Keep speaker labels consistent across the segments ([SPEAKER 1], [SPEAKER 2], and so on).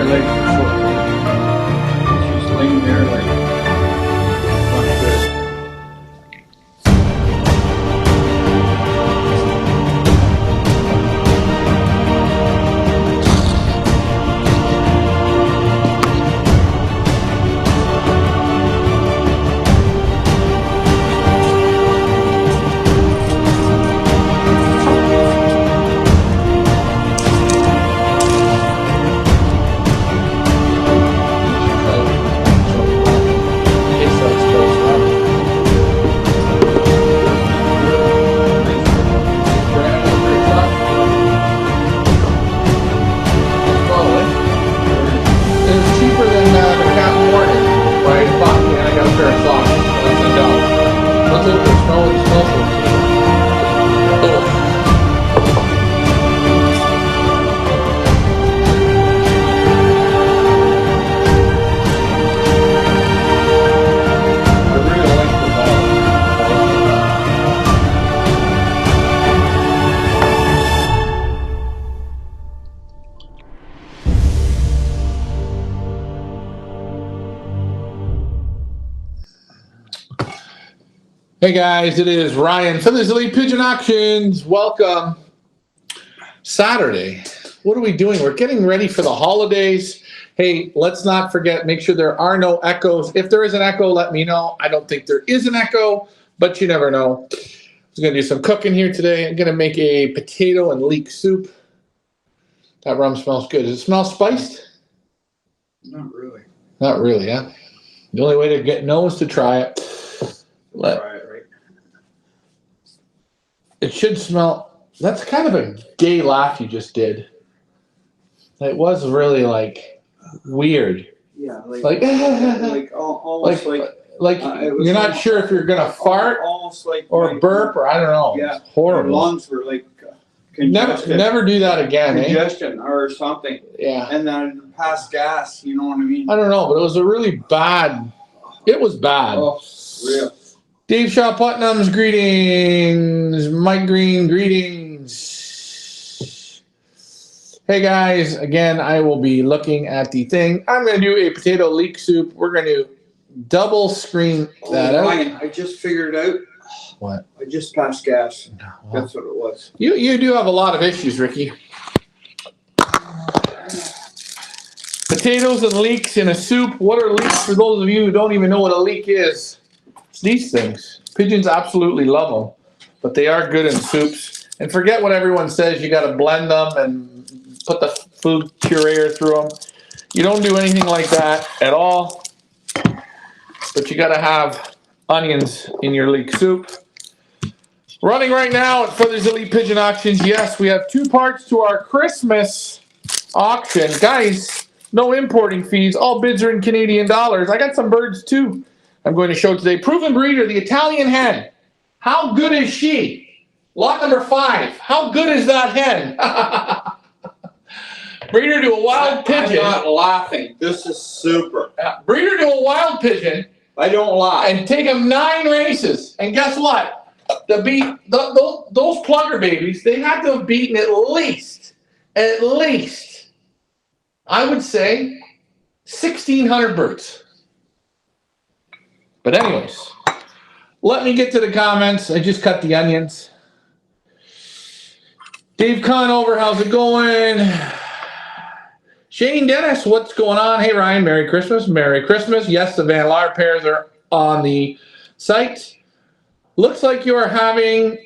[SPEAKER 1] legs were so she's laying there like this.
[SPEAKER 2] Hey guys, it is Ryan from the Leek Pigeon Auctions. Welcome. Saturday. What are we doing? We're getting ready for the holidays. Hey, let's not forget, make sure there are no echoes. If there is an echo, let me know. I don't think there is an echo, but you never know. I'm going to do some cooking here today. I'm going to make a potato and leek soup. That rum smells good. Does it smell spiced?
[SPEAKER 1] Not really.
[SPEAKER 2] Not really, huh? The only way to know is to try it.
[SPEAKER 1] Try it, right?
[SPEAKER 2] It should smell. That's kind of a gay laugh you just did. It was really like weird.
[SPEAKER 1] Yeah,
[SPEAKER 2] Almost
[SPEAKER 1] almost like
[SPEAKER 2] you're not sure if you're gonna fart
[SPEAKER 1] almost like
[SPEAKER 2] or burp or I don't know.
[SPEAKER 1] Yeah,
[SPEAKER 2] it's horrible.
[SPEAKER 1] My lungs were like congested.
[SPEAKER 2] Never do that again,
[SPEAKER 1] congestion or something.
[SPEAKER 2] Yeah.
[SPEAKER 1] And then past gas, you know what I mean?
[SPEAKER 2] I don't know, but it was a really bad. It was bad.
[SPEAKER 1] Oh, real.
[SPEAKER 2] Dave Shaw Putnam's greetings. Mike Green greetings. Hey guys, again, I will be looking at the thing. I'm going to do a potato leek soup. We're going to double screen that out.
[SPEAKER 1] Ryan, I just figured it out.
[SPEAKER 2] What?
[SPEAKER 1] I just passed gas.
[SPEAKER 2] Well,
[SPEAKER 1] that's what it was.
[SPEAKER 2] You do have a lot of issues, Ricky. Potatoes and leeks in a soup. What are leeks for those of you who don't even know what a leek is? It's these things. Pigeons absolutely love them, but they are good in soups. And forget what everyone says. You got to blend them and put the food pureer through them. You don't do anything like that at all, but you got to have onions in your leek soup. Running right now at Feathers Elite Pigeon Auctions. Yes, we have 2 parts to our Christmas auction. Guys, no importing fees. All bids are in Canadian dollars. I got some birds too I'm going to show today. Proven breeder, the Italian hen. How good is she? Lot number 5. How good is that hen? Breeder to a wild pigeon.
[SPEAKER 1] I'm not laughing. This is super.
[SPEAKER 2] Breeder to a wild pigeon.
[SPEAKER 1] I don't lie.
[SPEAKER 2] And take him 9 races. And guess what? To beat those plugger babies, they had to have beaten at least, I would say, 1,600 birds. But anyways, let me get to the comments. I just cut the onions. Dave Conover, how's it going? Shane Dennis, what's going on? Hey, Ryan, Merry Christmas. Merry Christmas. Yes, the Van Laar pairs are on the site. Looks like you are having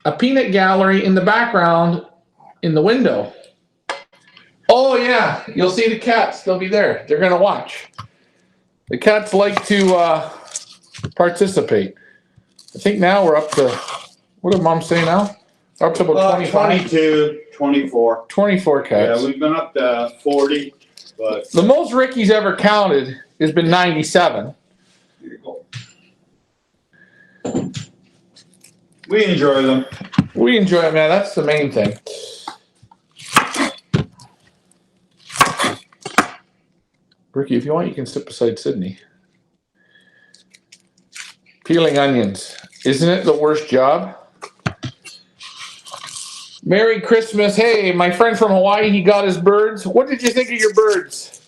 [SPEAKER 2] a peanut gallery in the background in the window. Oh, yeah. You'll see the cats. They'll be there. They're going to watch. The cats like to participate. I think now we're up to, what did Mom say now? We're up to about 25?
[SPEAKER 1] 22, 24.
[SPEAKER 2] 24 cats.
[SPEAKER 1] Yeah, we've been up to 40. But
[SPEAKER 2] the most Ricky's ever counted has been 97.
[SPEAKER 1] Here you go. We enjoy them.
[SPEAKER 2] We enjoy them, man. That's the main thing. Ricky, if you want, you can sit beside Sydney. Peeling onions. Isn't it the worst job? Merry Christmas. Hey, my friend from Hawaii, he got his birds. What did you think of your birds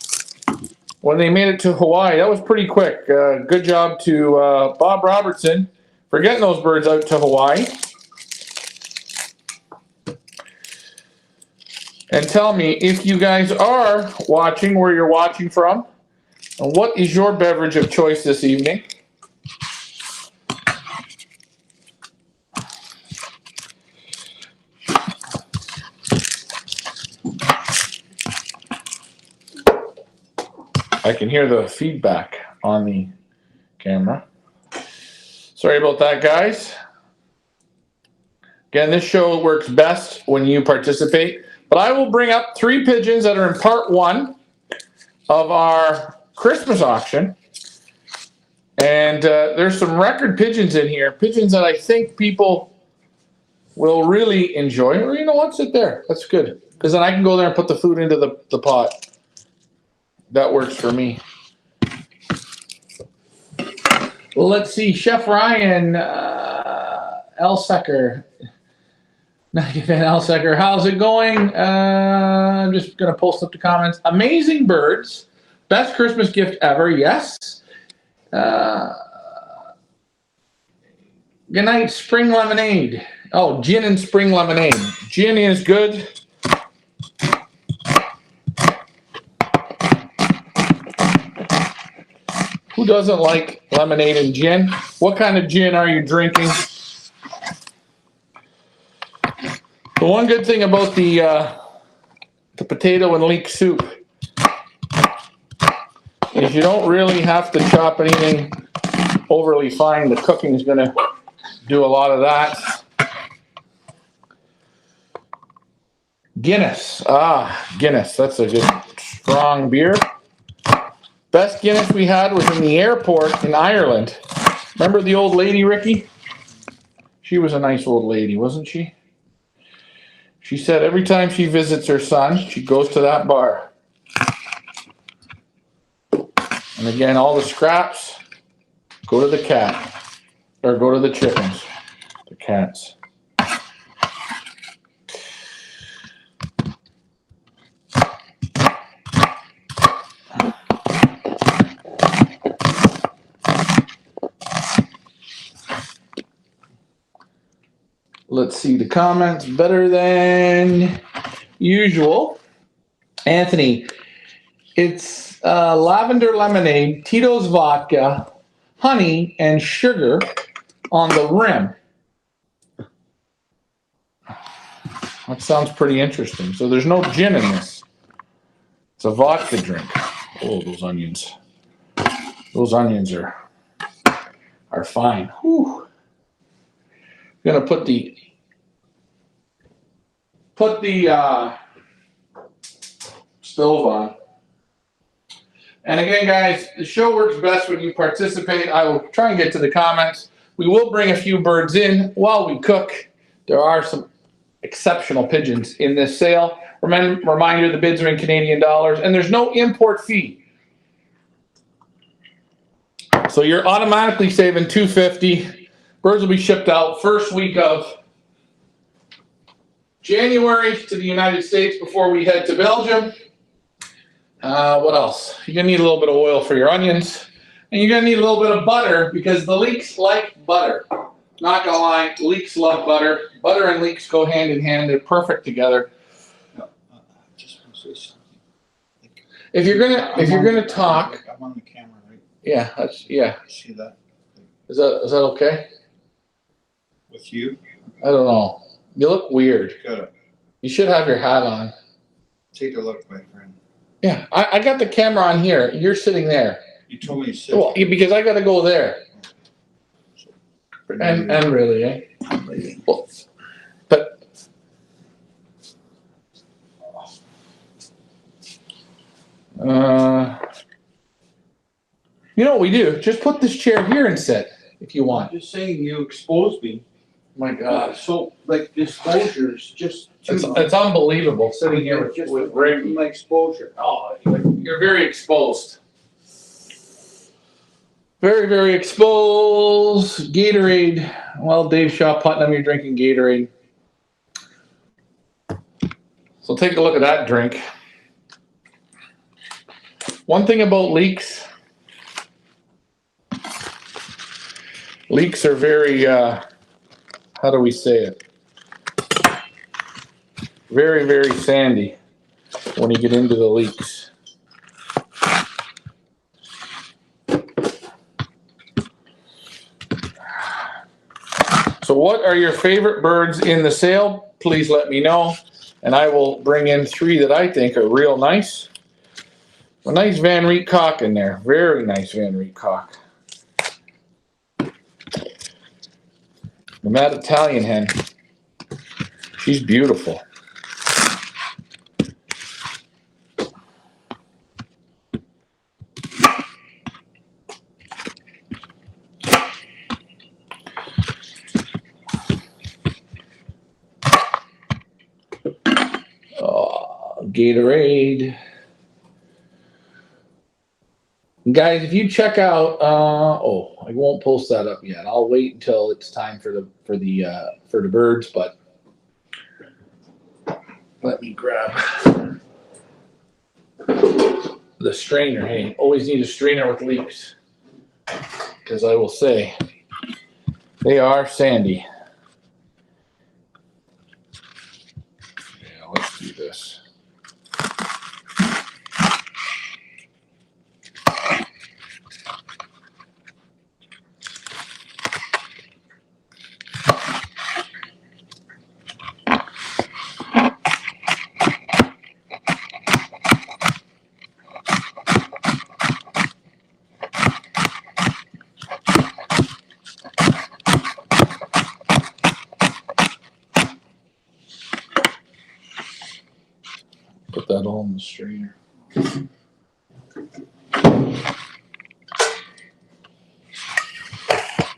[SPEAKER 2] when they made it to Hawaii? That was pretty quick. Good job to Bob Robertson for getting those birds out to Hawaii. And tell me if you guys are watching, where you're watching from, and what is your beverage of choice this evening? I can hear the feedback on the camera. Sorry about that, guys. Again, this show works best when you participate. But I will bring up 3 pigeons that are in part 1 of our Christmas auction. And there's some record pigeons in here. Pigeons that I think people will really enjoy. Or you know what? Sit there. That's good. Because then I can go there and put the food into the pot. That works for me. Well, let's see. Chef Ryan Elsecker. Elsecker, how's it going? I'm just going to post up the comments. Amazing birds. Best Christmas gift ever. Yes. Good night, spring lemonade. Oh, gin and spring lemonade. Gin is good. Who doesn't like lemonade and gin? What kind of gin are you drinking? The one good thing about the potato and leek soup is you don't really have to chop anything overly fine. The cooking is going to do a lot of that. Guinness. Guinness. That's a good strong beer. Best Guinness we had was in the airport in Ireland. Remember the old lady, Ricky? She was a nice old lady, wasn't she? She said every time she visits her son, she goes to that bar. And again, all the scraps go to the cat. Or go to the chickens. The cats. Let's see the comments. Better than usual. Anthony, it's lavender lemonade, Tito's vodka, honey, and sugar on the rim. That sounds pretty interesting. So there's no gin in this. It's a vodka drink. Oh, those onions. Those onions are fine. Whew. I'm gonna put the stove on. And again, guys, the show works best when you participate. I will try and get to the comments. We will bring a few birds in while we cook. There are some exceptional pigeons in this sale. Reminder, the bids are in Canadian dollars, and there's no import fee. So you're automatically saving $250. Birds will be shipped out first week of January to the United States before we head to Belgium. What else? You're going to need a little bit of oil for your onions. And you're going to need a little bit of butter because the leeks like butter. Not going to lie, leeks love butter. Butter and leeks go hand in hand. They're perfect together.
[SPEAKER 1] No, just want to say something.
[SPEAKER 2] If you're gonna talk,
[SPEAKER 1] I'm on the camera, right?
[SPEAKER 2] yeah,
[SPEAKER 1] See that?
[SPEAKER 2] Is that okay?
[SPEAKER 1] With you?
[SPEAKER 2] I don't know. You look weird.
[SPEAKER 1] Good.
[SPEAKER 2] You should have your hat on.
[SPEAKER 1] Take a look, my friend.
[SPEAKER 2] Yeah, I got the camera on here. You're sitting there.
[SPEAKER 1] You told me to sit.
[SPEAKER 2] Well, because I got to go there. And really, eh? Well, but you know what we do? Just put this chair here and sit if you want.
[SPEAKER 1] I'm just saying you exposed me.
[SPEAKER 2] My God.
[SPEAKER 1] So, like, disclosure is just too much.
[SPEAKER 2] It's unbelievable sitting here with Ray.
[SPEAKER 1] My exposure.
[SPEAKER 2] Oh, you're very exposed. Very, very exposed. Gatorade. Well, Dave Shaw Putnam, you're drinking Gatorade. So take a look at that drink. One thing about leeks. Leeks are very, how do we say it? Very, very sandy when you get into the leeks. So what are your favorite birds in the sale? Please let me know, and I will bring in 3 that I think are real nice. A nice Van Riet cock in there. Very nice Van Riet cock. And that Italian hen, she's beautiful. Oh, Gatorade. Guys, if you check out, I won't post that up yet. I'll wait until it's time for the birds. But let me grab the strainer. Hey, always need a strainer with leeks, because I will say they are sandy. Yeah, let's do this. Put that all in the strainer.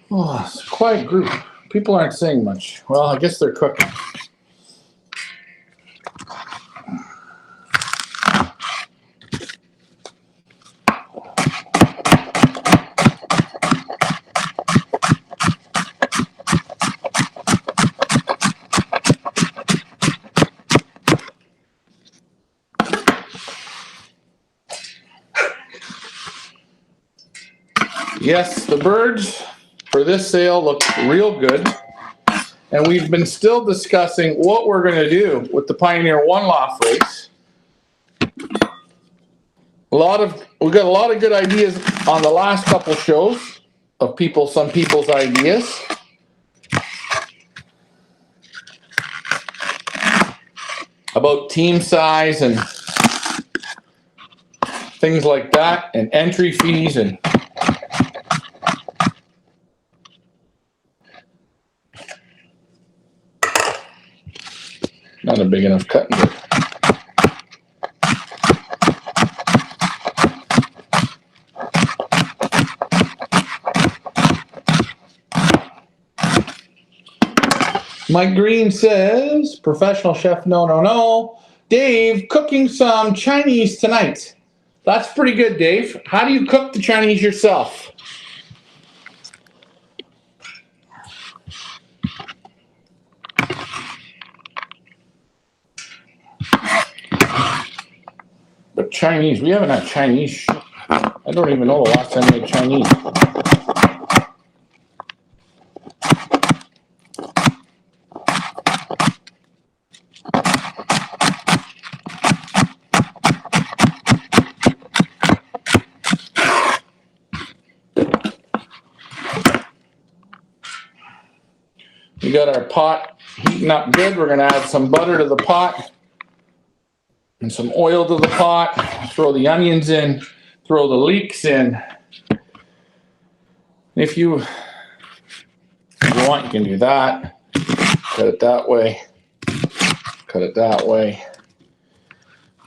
[SPEAKER 2] Oh, it's a quiet group. People aren't saying much. Well, I guess they're cooking. Yes, the birds for this sale look real good. And we've been still discussing what we're going to do with the Pioneer One Loft race. We got a lot of good ideas on the last couple shows of some people's ideas. About team size and things like that, and entry fees and not a big enough cutting board. Mike Green says, professional chef, no. Dave, cooking some Chinese tonight. That's pretty good, Dave. How do you cook the Chinese yourself? But Chinese, we haven't had Chinese. I don't even know the last time we had Chinese. We got our pot heating up good. We're going to add some butter to the pot and some oil to the pot. Throw the onions in, throw the leeks in. If you want, you can do that. Cut it that way. Cut it that way.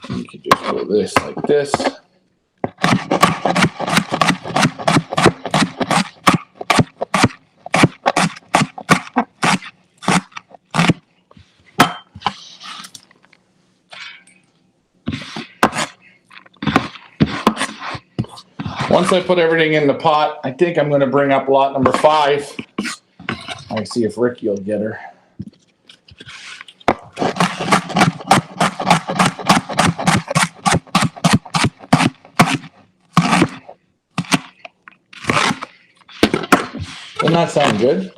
[SPEAKER 2] And you can just go this like this. Once I put everything in the pot, I think I'm going to bring up lot number 5. I see if Ricky will get her. that sound good?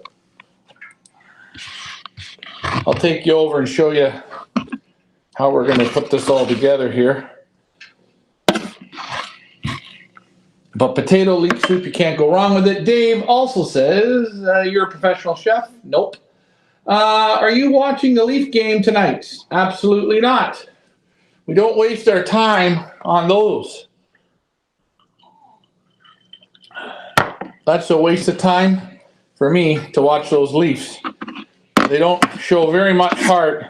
[SPEAKER 2] I'll take you over and show you how we're going to put this all together here. But potato leek soup, you can't go wrong with it. Dave also says, you're a professional chef? Nope. Are you watching the Leaf game tonight? Absolutely not. We don't waste our time on those. That's a waste of time for me to watch those Leafs. They don't show very much heart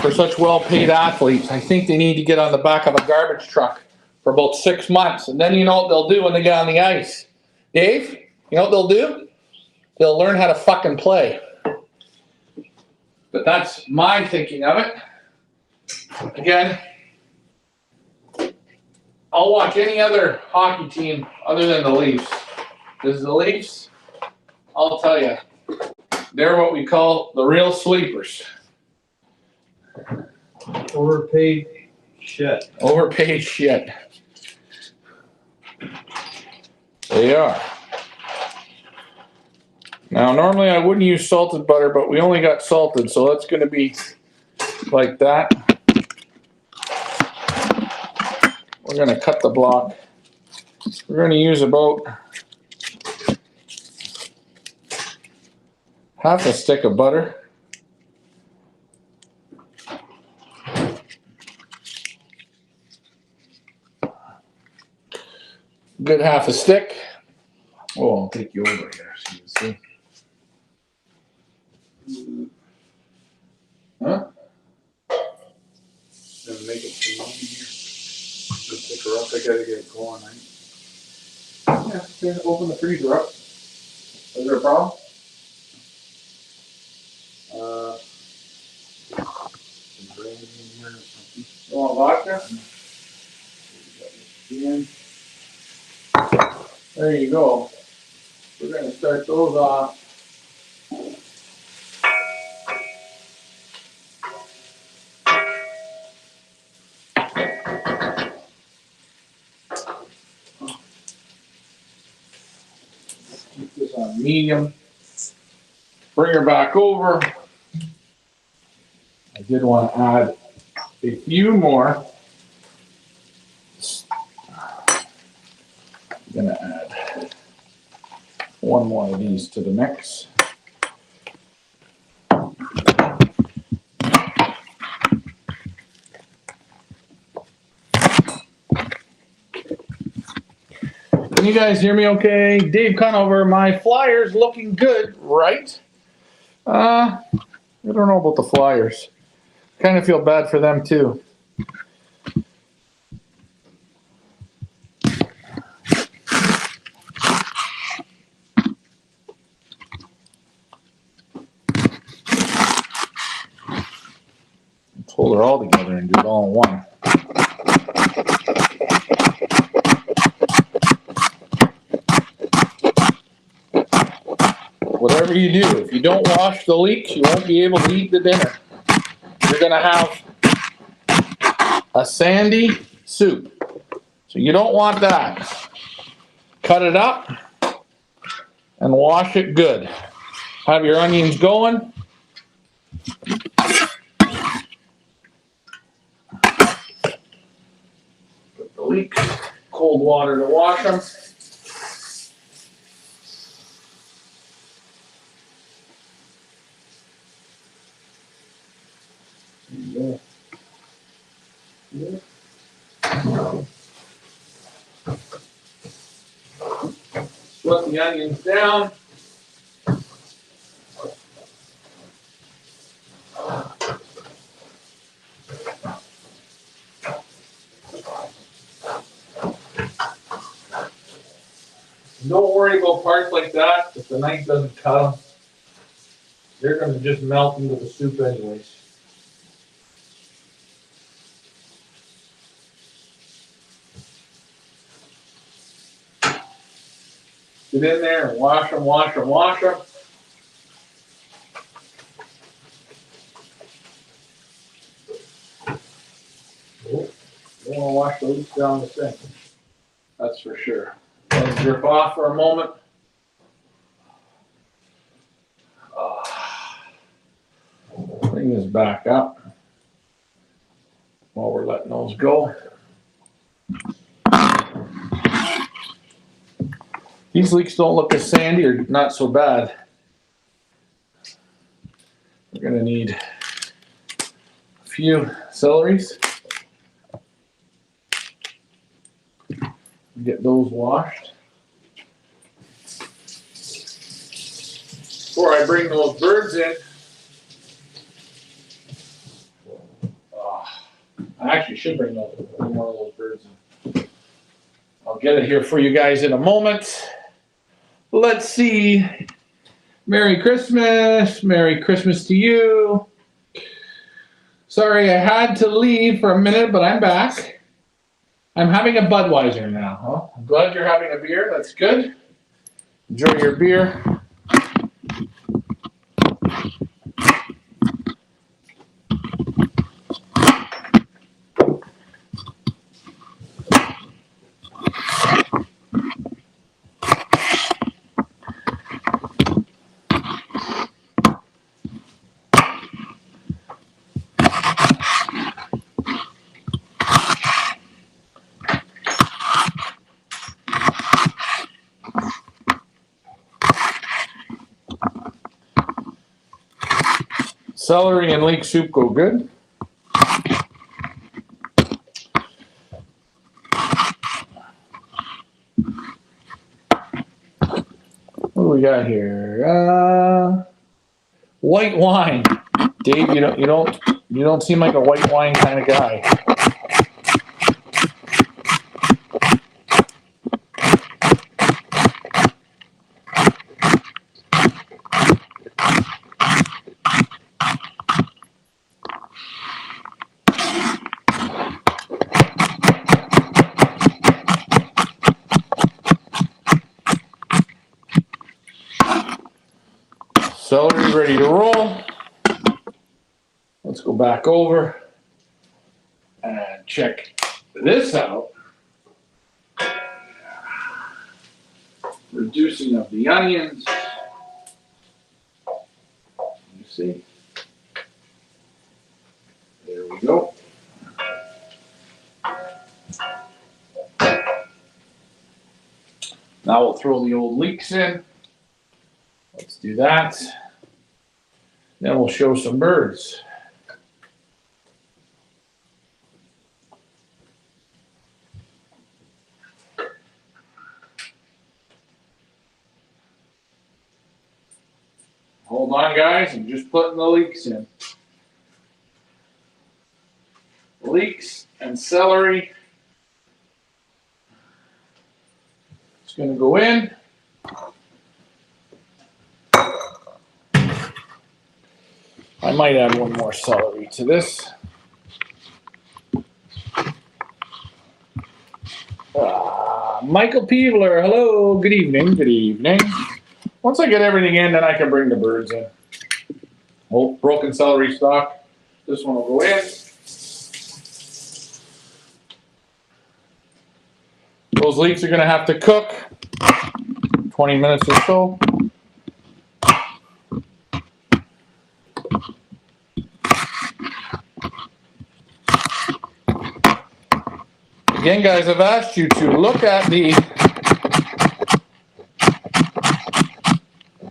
[SPEAKER 2] for such well-paid athletes. I think they need to get on the back of a garbage truck for about 6 months, and then you know what they'll do when they get on the ice. Dave, you know what they'll do? They'll learn how to fucking play. But that's my thinking of it. Again, I'll watch any other hockey team other than the Leafs. Because the Leafs, I'll tell you, they're what we call the real sleepers.
[SPEAKER 1] Overpaid shit.
[SPEAKER 2] Overpaid shit. They are. Now, normally I wouldn't use salted butter, but we only got salted, so that's going to be like that. We're going to cut the block. We're going to use about half a stick of butter. Good half a stick. Oh, I'll take you over here so you can see. Huh?
[SPEAKER 1] Gonna make it too long here. Just pick her up. I gotta get going.
[SPEAKER 2] Yeah, open the freezer up. Is there a problem?
[SPEAKER 1] Some gravy in here or something.
[SPEAKER 2] You want vodka?
[SPEAKER 1] Again.
[SPEAKER 2] There you go. We're going to start those off. Keep this on medium. Bring her back over. I did want to add a few more. I'm going to add one more of these to the mix. Can you guys hear me okay? Dave Conover, my Flyers looking good, right? I don't know about the Flyers. Kind of feel bad for them too. Let's hold it all together and do it all in one. Whatever you do, if you don't wash the leeks, you won't be able to eat the dinner. You're going to have a sandy soup. So you don't want that. Cut it up and wash it good. Have your onions going. Put the leeks, cold water to wash them. Yeah. Yeah. Split the onions down. Don't worry about parts like that if the knife doesn't cut them. They're going to just melt into the soup anyways. Get in there and wash them, wash them, wash them. You don't want to wash the leeks down the sink. That's for sure. Let them drip off for a moment. bring this back up while we're letting those go. These leeks don't look as sandy or not so bad. We're going to need a few celeries. Get those washed. Before I bring those birds in, I actually should bring more of those birds in. I'll get it here for you guys in a moment. Let's see. Merry Christmas. Merry Christmas to you. Sorry, I had to leave for a minute, but I'm back. I'm having a Budweiser now. Well, I'm glad you're having a beer. That's good. Enjoy your beer. Celery and leek soup go good. What do we got here? White wine. Dave, you don't seem like a white wine kind of guy. Celery ready to roll. Let's go back over and check this out. Reducing of the onions. You see? There we go. Now we'll throw the old leeks in. Let's do that. Then we'll show some birds. Hold on, guys. I'm just putting the leeks in. Leeks and celery. It's going to go in. I might add one more celery to this. Michael Peevler, hello, good evening, good evening. Once I get everything in, then I can bring the birds in. Oh, broken celery stalk. This one will go in. Those leeks are going to have to cook 20 minutes or so. Again, guys, I've asked you to look at the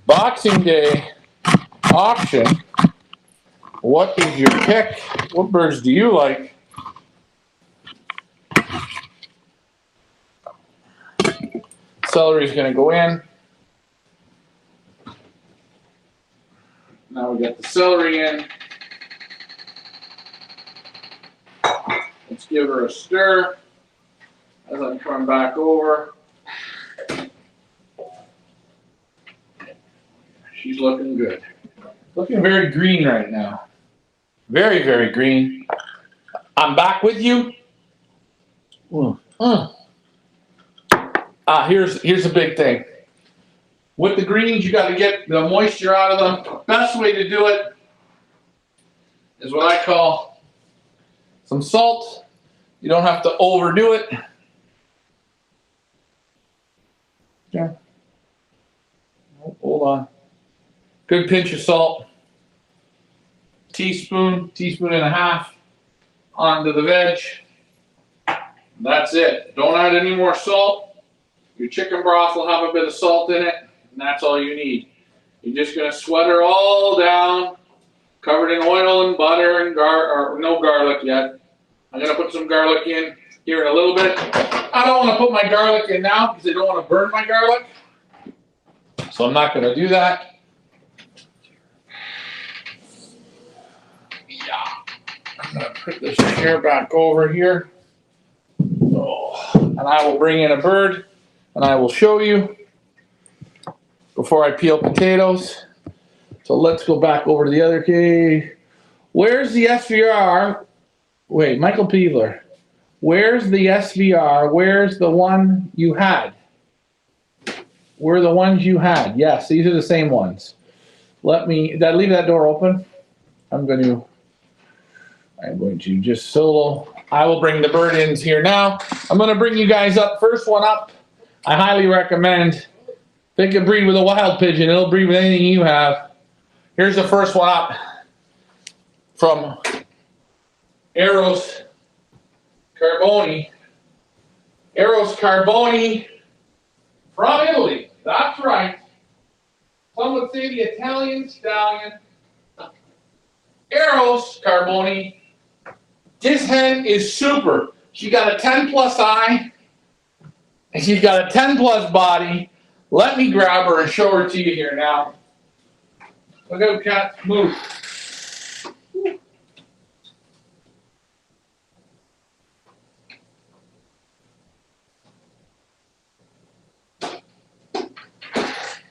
[SPEAKER 2] Boxing Day auction. What is your pick? What birds do you like? Celery is going to go in. Now we got the celery in. Let's give her a stir as I'm coming back over. She's looking good. Looking very green right now. Very, very green. I'm back with you. Here's the big thing. With the greens, you got to get the moisture out of them. Best way to do it is what I call some salt. You don't have to overdo it. Yeah. Hold on. Good pinch of salt. teaspoon, teaspoon and a half onto the veg. That's it. Don't add any more salt. Your chicken broth will have a bit of salt in it, and that's all you need. You're just going to sweat her all down, covered in oil and butter and no garlic yet. I'm going to put some garlic in here in a little bit. I don't want to put my garlic in now because I don't want to burn my garlic. So I'm not going to do that. Yeah. I'm going to put this chair back over here. Oh, and I will bring in a bird and I will show you before I peel potatoes. So let's go back over to the other cage. Where's the SVR? Wait, Michael Peevler. Where's the SVR? Where's the one you had? Where are the ones you had? Yes, these are the same ones. Did I leave that door open? I'm going to just solo. I will bring the bird ins here now. I'm going to bring you guys up. First one up, I highly recommend. Pick a breed with a wild pigeon. It'll breed with anything you have. Here's the first one up from Eros Carboni. Eros Carboni from Italy. That's right. Some would say the Italian stallion. Eros Carboni. This hen is super. She got a 10 plus eye, and she's got a 10 plus body. Let me grab her and show her to you here now. Look out, cat, move.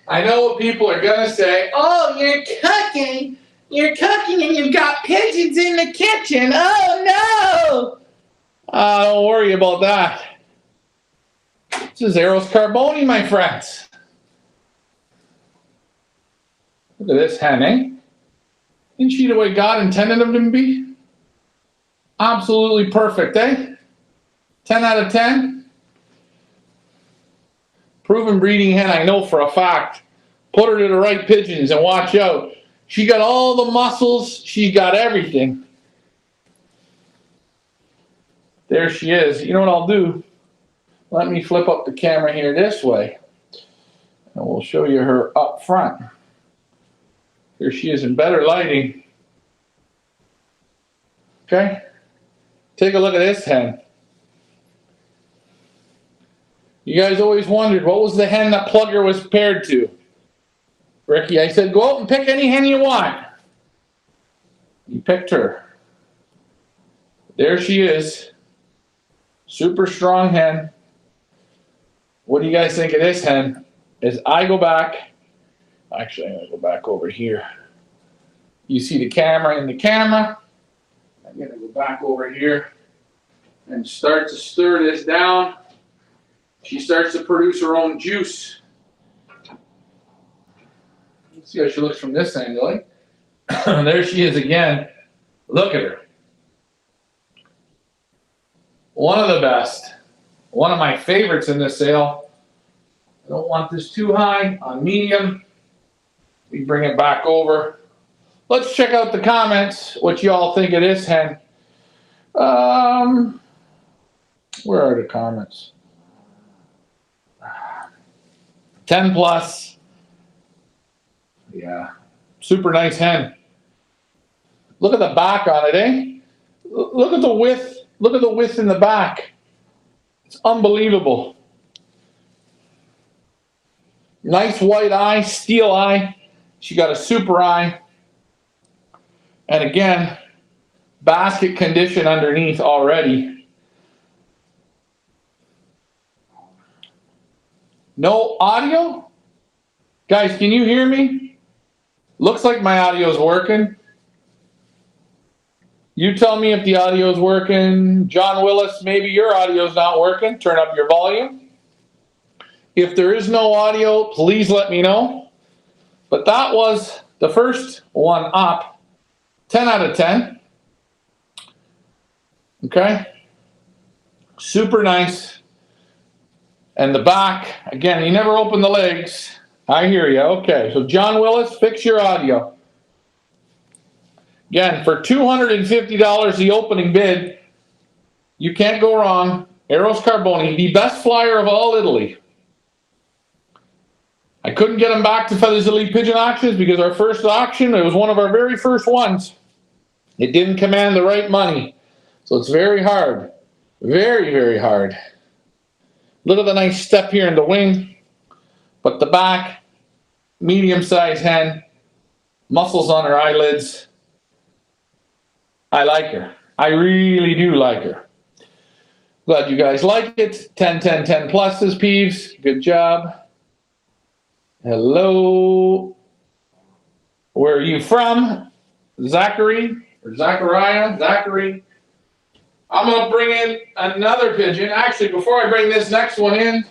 [SPEAKER 2] I know what people are going to say. Oh, you're cooking. You're cooking and you've got pigeons in the kitchen. Oh, no. Don't worry about that. This is Eros Carboni, my friends. Look at this hen, eh? Isn't she the way God intended them to be? Absolutely perfect, eh? 10 out of 10. Proven breeding hen, I know for a fact. Put her to the right pigeons and watch out. She got all the muscles. She's got everything. There she is. You know what I'll do? Let me flip up the camera here this way. And we'll show you her up front. Here she is in better lighting. Okay? Take a look at this hen. You guys always wondered, what was the hen that Plugger was paired to? Ricky, I said, go out and pick any hen you want. You picked her. There she is. Super strong hen. What do you guys think of this hen? As I go back, actually, I'm going to go back over here. You see the camera in the camera. I'm going to go back over here and start to stir this down. She starts to produce her own juice. Let's see how she looks from this angle. Eh? There she is again. Look at her. One of the best. One of my favorites in this sale. I don't want this too high. On medium. We bring it back over. Let's check out the comments. What you all think of this hen. Where are the comments? 10 plus. Yeah. Super nice hen. Look at the back on it, eh? Look at the width. Look at the width in the back. It's unbelievable. Nice white eye, steel eye. She got a super eye. And again, basket condition underneath already. No audio? Guys, can you hear me? Looks like my audio is working. You tell me if the audio is working. John Willis, maybe your audio is not working. Turn up your volume. If there is no audio, please let me know. But that was the first one up. 10 out of 10. Okay. Super nice. And the back, again, you never open the legs. I hear you. Okay, so John Willis, fix your audio. Again, for $250, the opening bid, you can't go wrong. Eros Carboni, the best flyer of all Italy. I couldn't get him back to Feathers Elite Pigeon Auctions because our first auction, it was one of our very first ones. It didn't command the right money. So it's very hard. Very, very hard. Little of a nice step here in the wing, but the back, medium-sized hen, muscles on her eyelids. I like her. I really do like her. Glad you guys like it. 10, 10, 10 pluses, Peeves. Good job. Hello. Where are you from? Zachary or Zachariah? Zachary. I'm going to bring in another pigeon. Actually, before I bring this next one in,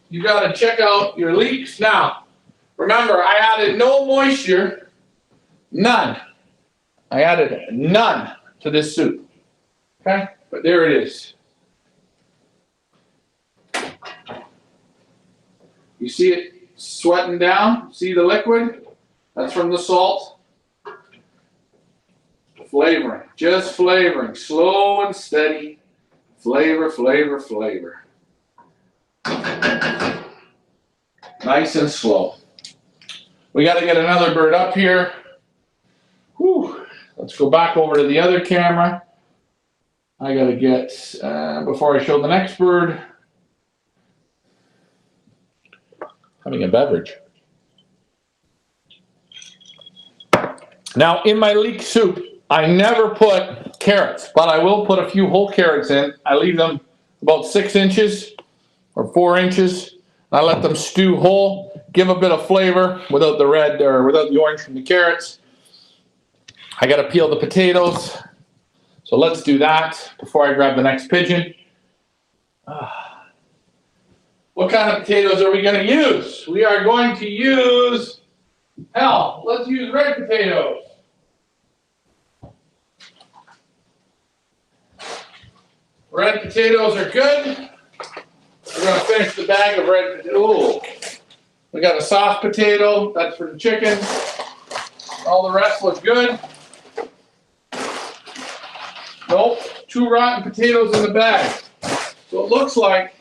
[SPEAKER 2] you got to check out your leeks. Now, remember, I added no moisture, none. I added none to this soup. Okay, but there it is. You see it sweating down? See the liquid? That's from the salt. Flavoring, just flavoring, slow and steady. Flavor, flavor, flavor. Nice and slow. We got to get another bird up here. Whew. Let's go back over to the other camera. I got to get, before I show the next bird, having a beverage. Now, in my leek soup, I never put carrots, but I will put a few whole carrots in. I leave them about 6 inches or 4 inches. I let them stew whole, give a bit of flavor without the red or without the orange from the carrots. I got to peel the potatoes. So let's do that before I grab the next pigeon. What kind of potatoes are we going to use? We are going to use, let's use red potatoes. Red potatoes are good. We're going to finish the bag of red potatoes. We got a soft potato. That's for the chickens. All the rest look good. Nope, 2 rotten potatoes in the bag. So it looks like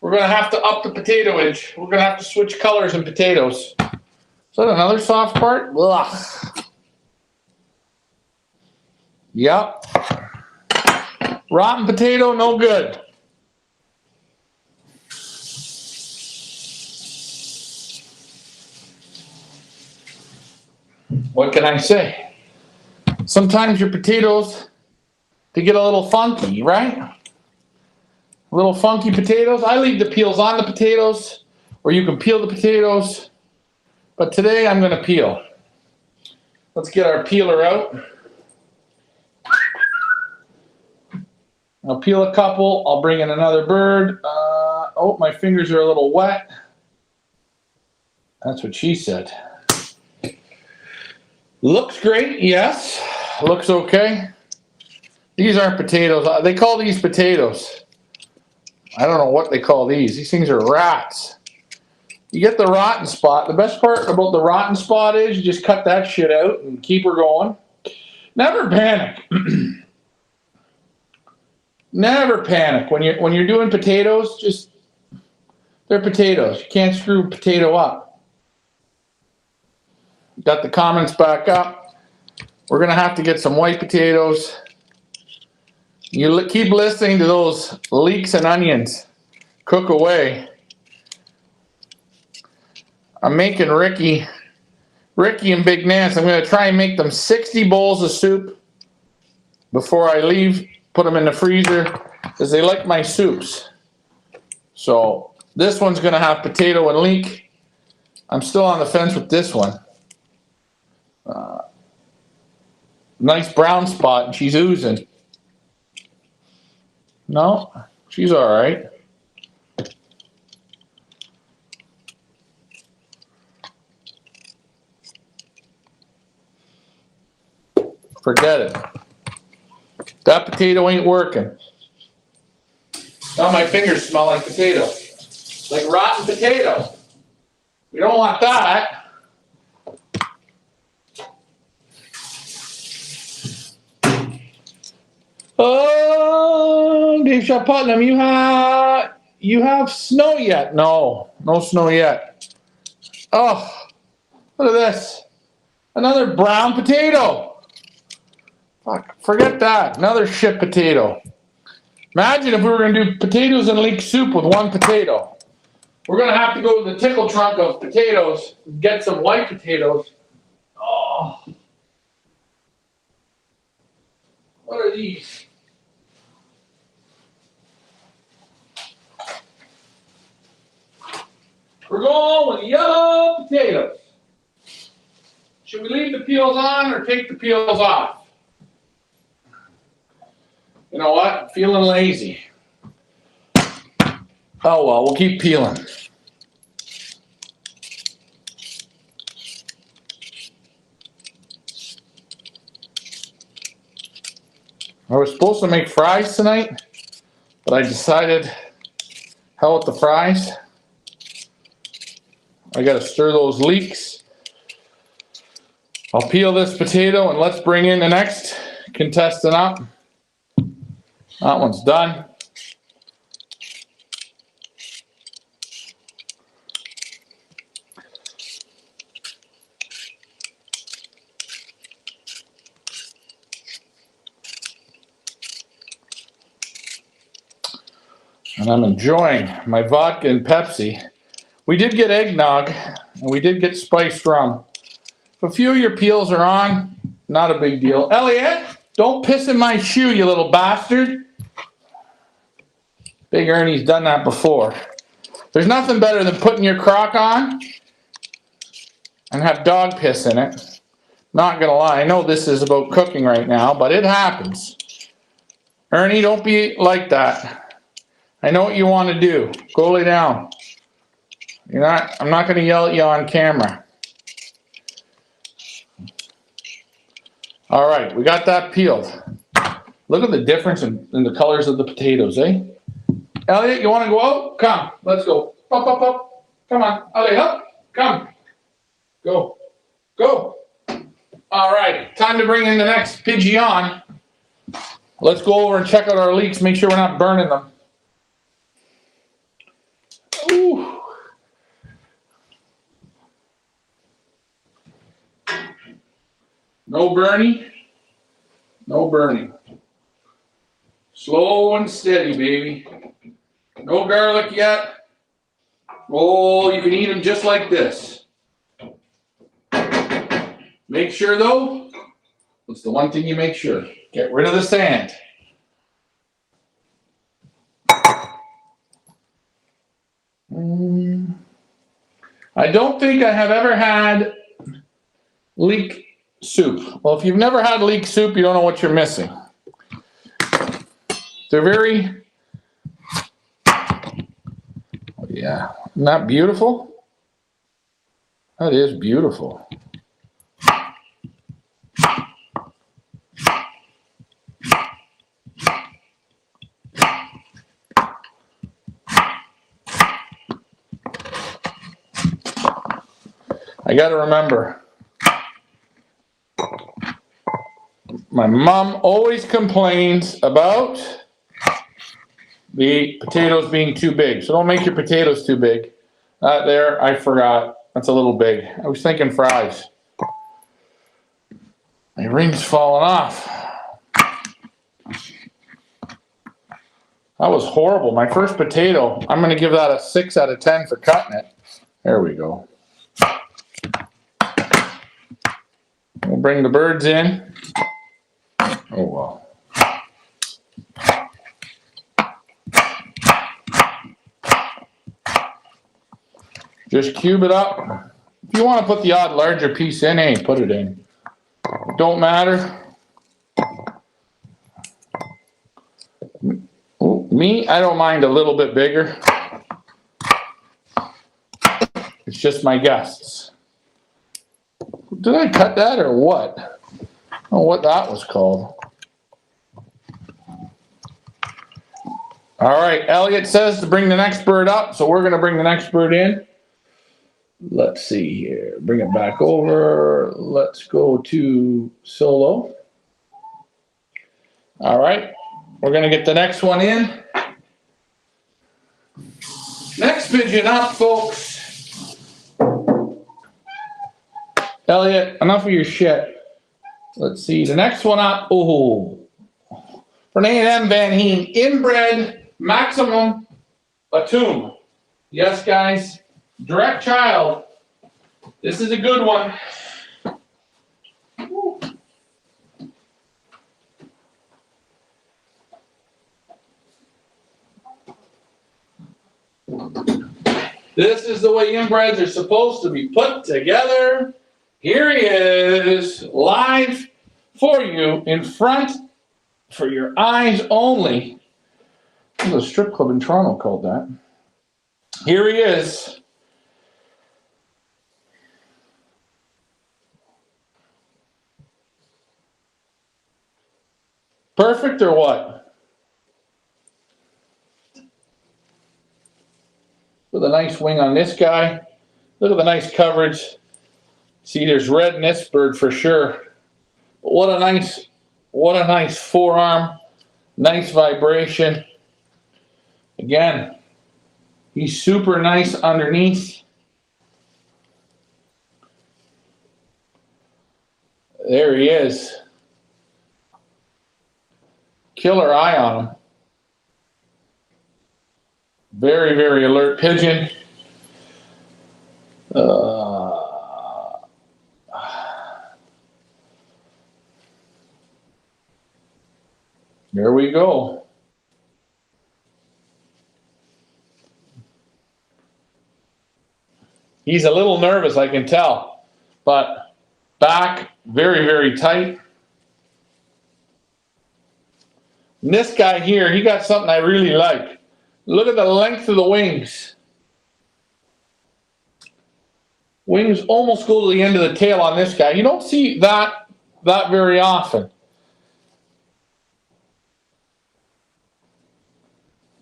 [SPEAKER 2] we're going to have to up the potatoage. We're going to have to switch colors in potatoes. Is that another soft part? Ugh. Yep. Rotten potato, no good. What can I say? Sometimes your potatoes, they get a little funky, right? Little funky potatoes. I leave the peels on the potatoes, or you can peel the potatoes. But today I'm going to peel. Let's get our peeler out. I'll peel a couple. I'll bring in another bird. Oh, my fingers are a little wet. That's what she said. Looks great, yes. Looks okay. These aren't potatoes. They call these potatoes. I don't know what they call these. These things are rats. You get the rotten spot. The best part about the rotten spot is you just cut that shit out and keep her going. Never panic. Never panic when you're doing potatoes. Just they're potatoes. You can't screw a potato up. Got the comments back up. We're gonna have to get some white potatoes. You keep listening to those leeks and onions cook away. I'm making Ricky and Big Nance. I'm gonna try and make them 60 bowls of soup before I leave. Put them in the freezer because they like my soups. So this one's going to have potato and leek. I'm still on the fence with this one. Nice brown spot, and she's oozing. No, she's all right. Forget it. That potato ain't working. Now my fingers smell like potato. like rotten potato. We don't want that. Oh, Dave Shaw Putnam, you have snow yet? No, no snow yet. Oh, look at this. Another brown potato. Fuck, forget that. Another shit potato. Imagine if we were going to do potatoes and leek soup with one potato. We're going to have to go to the tickle trunk of potatoes, get some white potatoes. Oh. What are these? We're going with yellow potatoes. Should we leave the peels on or take the peels off? You know what? Feeling lazy. Oh well, we'll keep peeling. I was supposed to make fries tonight, but I decided, hell with the fries. I gotta stir those leeks. I'll peel this potato and let's bring in the next contestant up. That one's done. And I'm enjoying my vodka and Pepsi. We did get eggnog, and we did get spiced rum. If a few of your peels are on, not a big deal. Elliot, don't piss in my shoe, you little bastard. Big Ernie's done that before. There's nothing better than putting your crock on and have dog piss in it. Not gonna lie, I know this is about cooking right now, but it happens. Ernie, don't be like that. I know what you want to do. Go lay down. I'm not going to yell at you on camera. All right, we got that peeled. Look at the difference in the colors of the potatoes, eh? Elliot, you want to go out? Come, let's go. Up, up, up. Come on, Elliot, up. Come. Go. Go. All right, time to bring in the next pigeon. Let's go over and check out our leeks, make sure we're not burning them. Ooh. No burning. No burning. Slow and steady, baby. No garlic yet. Oh, you can eat them just like this. Make sure, though, what's the one thing you make sure? Get rid of the sand. I don't think I have ever had leek soup. Well, if you've never had leek soup, you don't know what you're missing. They're very, oh yeah, isn't that beautiful? That is beautiful. I got to remember, my mom always complains about the potatoes being too big. So don't make your potatoes too big. There, I forgot. That's a little big. I was thinking fries. My ring's falling off. That was horrible. My first potato, I'm going to give that a 6 out of 10 for cutting it. There we go. We'll bring the birds in. Oh, well. Just cube it up. If you want to put the odd larger piece in, hey, put it in. Don't matter. Me, I don't mind a little bit bigger. It's just my guests. Did I cut that or what? I don't know what that was called. All right, Elliot says to bring the next bird up, so we're going to bring the next bird in. Let's see here. Bring it back over. Let's go to solo. All right, we're going to get the next one in. Next pigeon up, folks. Elliot, enough of your shit. Let's see, the next one up. Oh, for A&M Van Heen, inbred maximum atum. Yes, guys, direct child. This is a good one. This is the way inbreds are supposed to be put together. Here he is, live for you, in front, for your eyes only. There's a strip club in Toronto called that. Here he is. Perfect or what? With a nice wing on this guy. Look at the nice coverage. See, there's red in this bird for sure. What a nice forearm. Nice vibration. Again, he's super nice underneath. There he is. Killer eye on him. Very, very alert pigeon. There we go. He's a little nervous, I can tell, but back very, very tight. And this guy here, he got something I really like. Look at the length of the wings. Wings almost go to the end of the tail on this guy. You don't see that very often.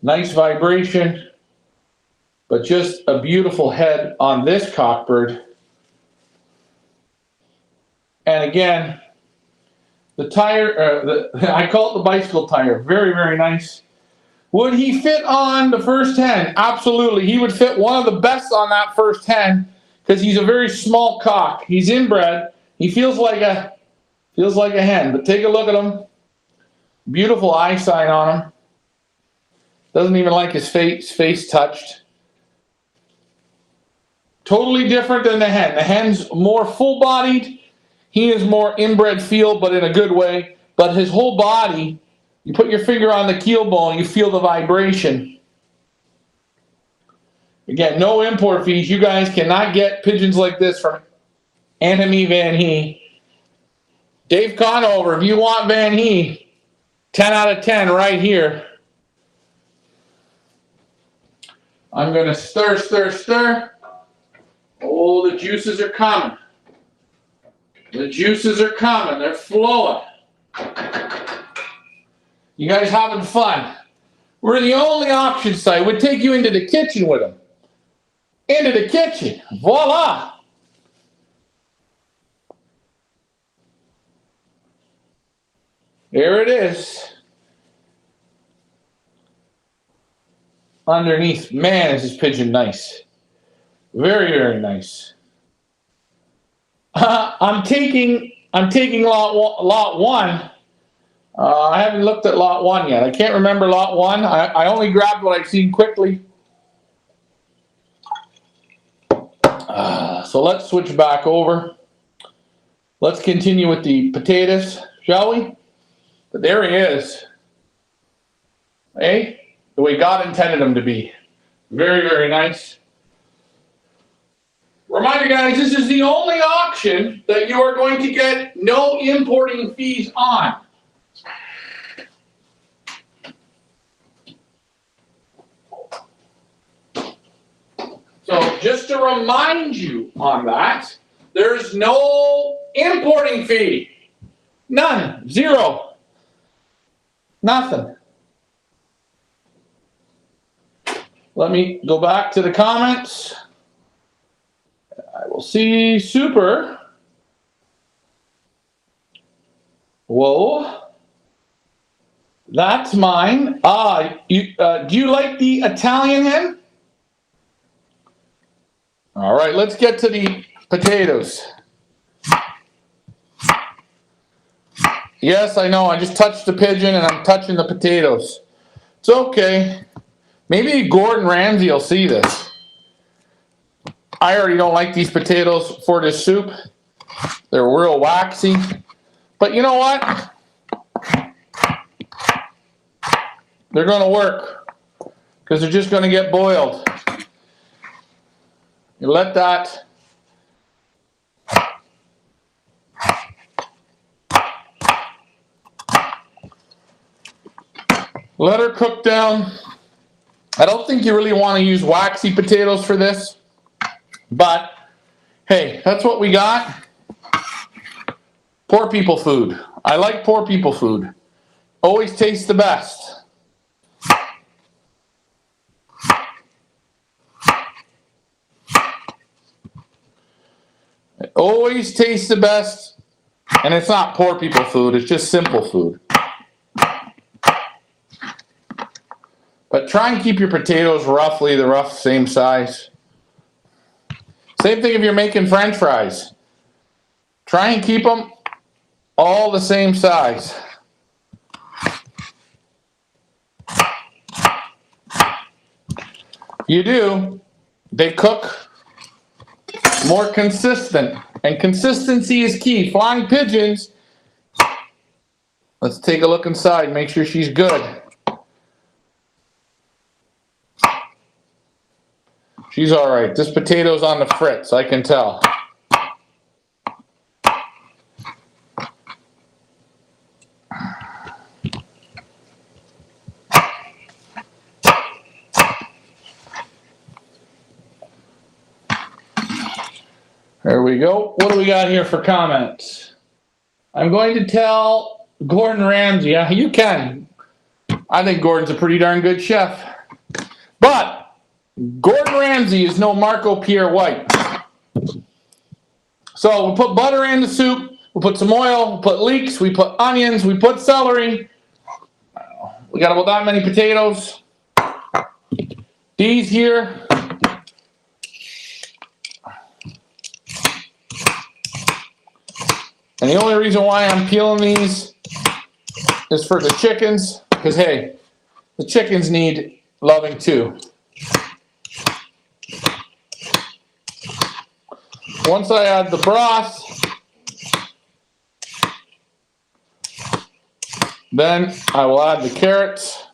[SPEAKER 2] Nice vibration, but just a beautiful head on this cockbird. And again, the tire, I call it the bicycle tire. Very, very nice. Would he fit on the first hen? Absolutely. He would fit one of the best on that first hen because he's a very small cock. He's inbred. He feels like a hen. But take a look at him. Beautiful eye sign on him. Doesn't even like his face touched. Totally different than the hen. The hen's more full-bodied. He is more inbred feel, but in a good way. But his whole body, you put your finger on the keel bone, you feel the vibration. Again, no import fees. You guys cannot get pigeons like this from Anthony Van Hee. Dave Conover, if you want Van Hee, 10 out of 10 right here. I'm going to stir. Oh, the juices are coming. The juices are coming. They're flowing. You guys having fun? We're the only auction site. We'd take you into the kitchen with them. Into the kitchen. Voila. There it is. Underneath. Man, is this pigeon nice. Very, very nice. I'm taking lot one. I haven't looked at lot one yet. I can't remember lot one. I only grabbed what I've seen quickly. So let's switch back over. Let's continue with the potatoes, shall we? But there he is. Hey? The way God intended him to be. Very, very nice. Reminder, guys, this is the only auction that you are going to get no importing fees on. So just to remind you on that, there's no importing fee. None. Zero. Nothing. Let me go back to the comments. I will see super. Whoa. That's mine. Do you like the Italian hen? All right, let's get to the potatoes. Yes, I know, I just touched the pigeon and I'm touching the potatoes. It's okay. Maybe Gordon Ramsay will see this. I already don't like these potatoes for this soup. They're real waxy. But you know what? They're going to work because they're just going to get boiled. You let that let her cook down. I don't think you really want to use waxy potatoes for this, but hey, that's what we got. Poor people food. I like poor people food. Always tastes the best. It always tastes the best, and it's not poor people food, it's just simple food. But try and keep your potatoes roughly the rough same size. Same thing if you're making French fries. Try and keep them all the same size. You do, they cook more consistent. And consistency is key. Flying pigeons, let's take a look inside, make sure she's good. She's all right. This potato's on the fritz, I can tell. There we go. What do we got here for comments? I'm going to tell Gordon Ramsay. Yeah, you can. I think Gordon's a pretty darn good chef. But Gordon Ramsay is no Marco Pierre White. So we'll put butter in the soup. We'll put some oil. We'll put leeks. We put onions. We put celery. We got about that many potatoes. These here. And the only reason why I'm peeling these is for the chickens. Because, hey, the chickens need loving too. Once I add the broth, then I will add the carrots.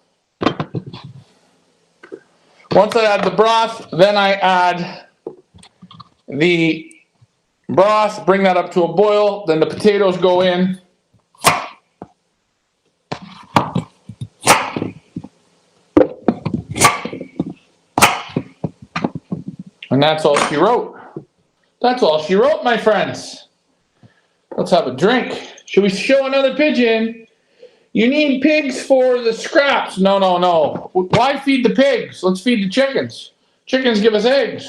[SPEAKER 2] Once I add the broth, then I add the broth, bring that up to a boil, then the potatoes go in. And that's all she wrote. That's all she wrote, my friends. Let's have a drink. Should we show another pigeon? You need pigs for the scraps. No, no, no. Why feed the pigs? Let's feed the chickens. Chickens give us eggs.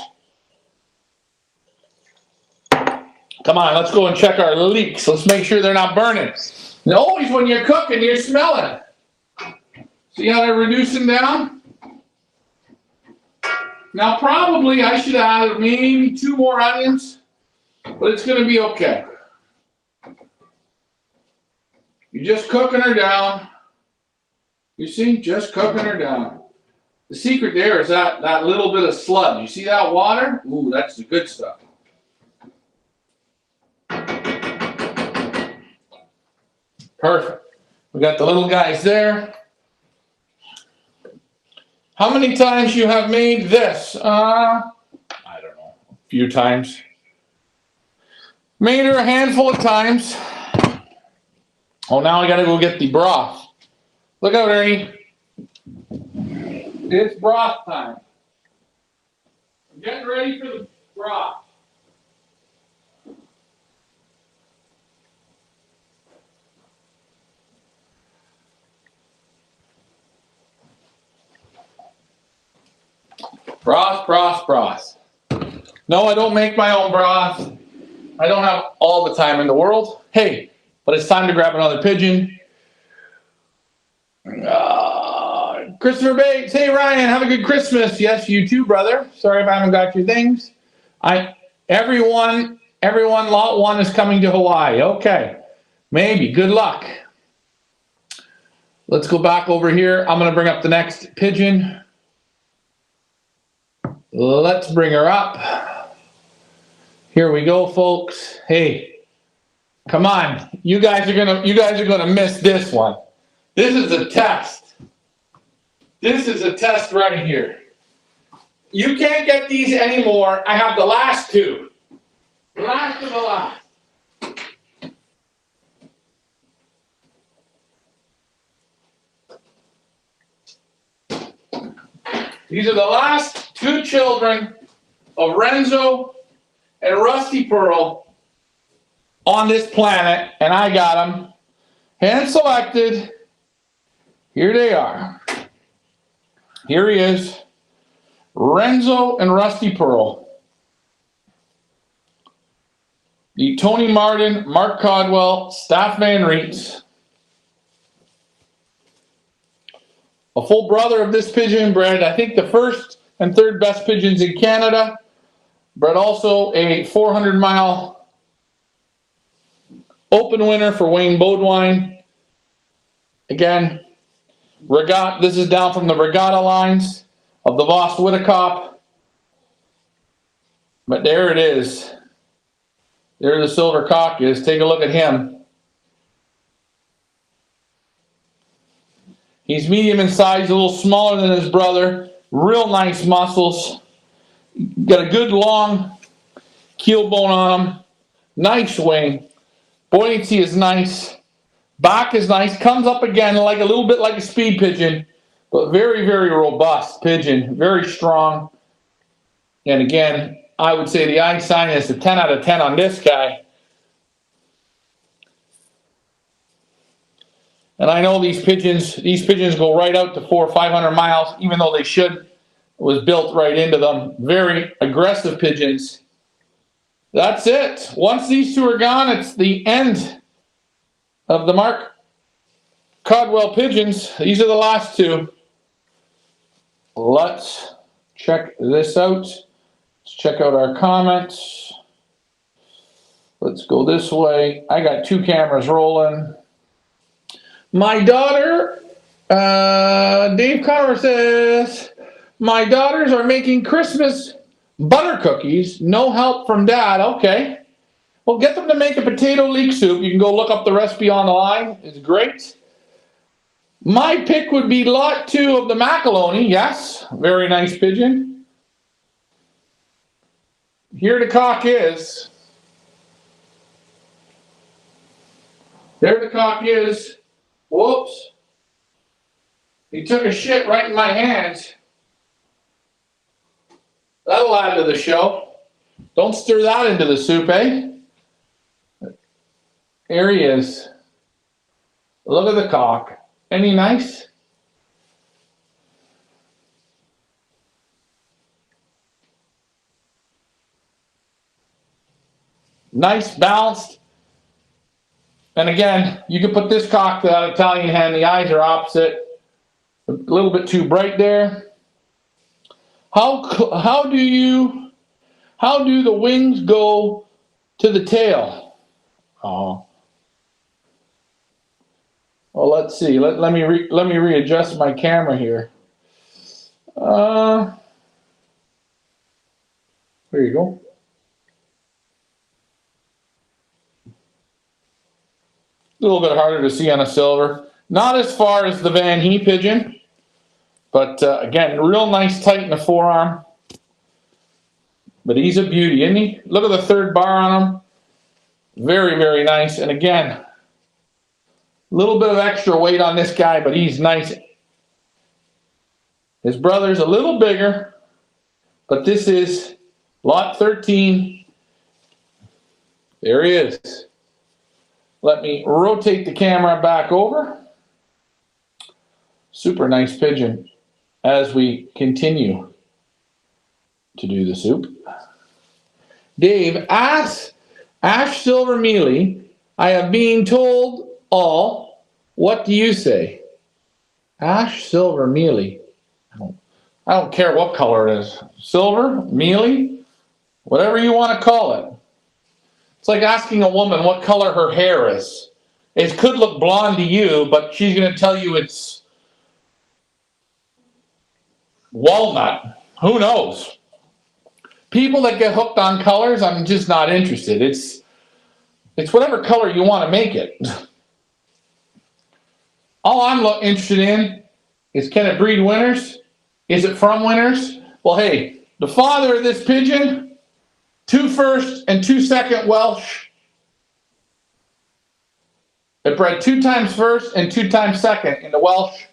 [SPEAKER 2] Come on, let's go and check our leeks. Let's make sure they're not burning. And always when you're cooking, you're smelling. See how they're reducing down? Now probably I should add maybe 2 more onions, but it's going to be okay. You're just cooking her down. You see, just cooking her down. The secret there is that little bit of sludge. You see that water? Ooh, that's the good stuff. Perfect. We got the little guys there. How many times you have made this? I don't know. A few times. Made her a handful of times. Oh, now I gotta go get the broth. Look out, Ernie. It's broth time. I'm getting ready for the broth. Broth. No, I don't make my own broth. I don't have all the time in the world. Hey, but it's time to grab another pigeon. Christopher Bates, hey Ryan, have a good Christmas. Yes, you too, brother. Sorry if I haven't got your things. Everyone, lot one is coming to Hawaii. Okay, maybe. Good luck. Let's go back over here. I'm going to bring up the next pigeon. Let's bring her up. Here we go, folks. Hey, come on. You guys are gonna miss this one. This is a test. This is a test right here. You can't get these anymore. I have the last two. Last of the last. These are the last two children of Renzo and Rusty Pearl on this planet, and I got them hand selected. Here they are. Here he is, Renzo and Rusty Pearl. The Tony Martin, Mark Codwell, Staff Van Reets. A full brother of this pigeon, bred I think the first and third best pigeons in Canada. Bred also a 400-mile open winner for Wayne Bodwine. Again, this is down from the regatta lines of the Voss Whitacop. But there it is. There the silver cock is. Take a look at him. He's medium in size, a little smaller than his brother. Real nice muscles. Got a good long keel bone on him. Nice wing. Buoyancy is nice. Back is nice. Comes up again like a little bit like a speed pigeon, but very, very robust pigeon. Very strong. And again, I would say the eye sign is a 10 out of 10 on this guy. And I know these pigeons go right out to 400 or 500 miles, even though they should. It was built right into them. Very aggressive pigeons. That's it. Once these two are gone, it's the end of the Mark Codwell pigeons. These are the last two. Let's check this out. Let's check out our comments. Let's go this way. I got two cameras rolling. My daughter, Dave Conner says, my daughters are making Christmas butter cookies. No help from Dad. Okay. Well, get them to make a potato leek soup. You can go look up the recipe online. It's great. My pick would be lot 2 of the macaroni. Yes. Very nice pigeon. Here the cock is. There the cock is. Whoops. He took a shit right in my hands. That'll add to the show. Don't stir that into the soup, eh? There he is. Look at the cock. Ain't he nice? Nice, balanced. And again, you can put this cock to that Italian hen. The eyes are opposite. A little bit too bright there. How do the wings go to the tail? Oh. Well, let's see. Let me readjust my camera here. There you go. A little bit harder to see on a silver. Not as far as the Van He pigeon, but again, real nice tight in the forearm. But he's a beauty, isn't he? Look at the third bar on him. Very, very nice. And again, a little bit of extra weight on this guy, but he's nice. His brother's a little bigger, but this is lot 13. There he is. Let me rotate the camera back over. Super nice pigeon as we continue. to do the soup. Dave, ash silver mealy. I have been told all. What do you say? Ash silver mealy. I don't care what color it is. Silver, mealy, whatever you want to call it. It's like asking a woman what color her hair is. It could look blonde to you, but she's going to tell you it's walnut. Who knows? People that get hooked on colors, I'm just not interested. It's whatever color you want to make it. All I'm interested in is, can it breed winners? Is it from winners? Well, hey, the father of this pigeon, 2 first and 2 second Welsh. It bred 2 times first and 2 times second in the Welsh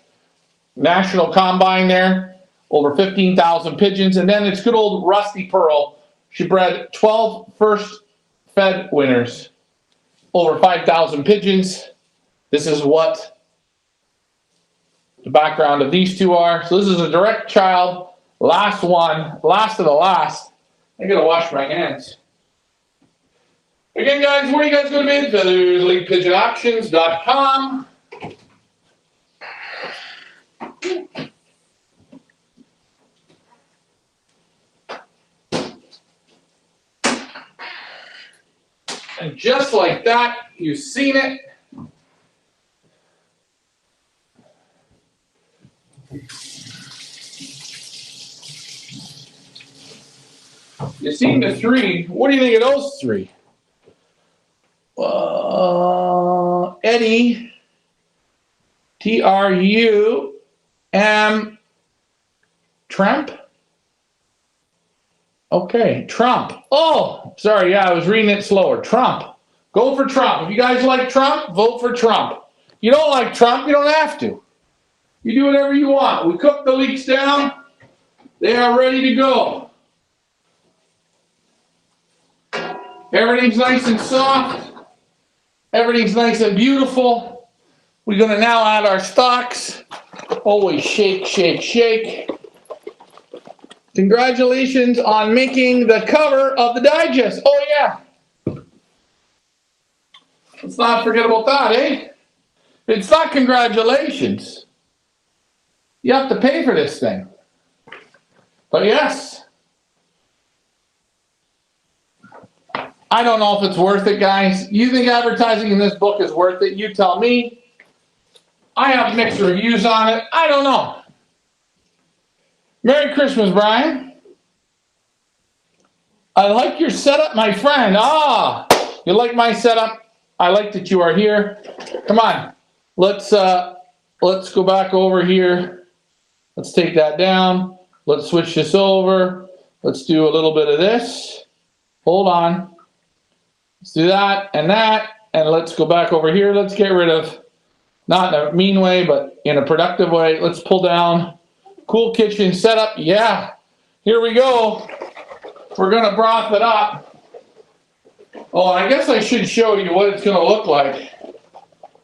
[SPEAKER 2] National Combine there. Over 15,000 pigeons. And then it's good old Rusty Pearl. She bred 12 first fed winners. Over 5,000 pigeons. This is what the background of these two are. So this is a direct child. Last one. Last of the last. I gotta wash my hands. Again, guys, where are you guys going to bid? Feathers, LeekPigeonAuctions.com. And just like that, you've seen it. You've seen the 3. What do you think of those 3? Eddie, T-R-U-M, Trump? Okay, Trump. Oh, sorry, yeah, I was reading it slower. Trump. Go for Trump. If you guys like Trump, vote for Trump. You don't like Trump, you don't have to. You do whatever you want. We cook the leeks down. They are ready to go. Everything's nice and soft. Everything's nice and beautiful. We're going to now add our stocks. Always shake, shake, shake. Congratulations on making the cover of the digest. Oh, yeah. Let's not forget about that, eh? It's not congratulations. You have to pay for this thing. But yes. I don't know if it's worth it, guys. You think advertising in this book is worth it? You tell me. I have mixed reviews on it. I don't know. Merry Christmas, Brian. I like your setup, my friend. Ah, you like my setup? I like that you are here. Come on. Let's go back over here. Let's take that down. Let's switch this over. Let's do a little bit of this. Hold on. Let's do that, and let's go back over here. Let's get rid of, not in a mean way, but in a productive way. Let's pull down. Cool kitchen setup. Yeah, here we go. We're gonna broth it up. Oh, I guess I should show you what it's gonna look like.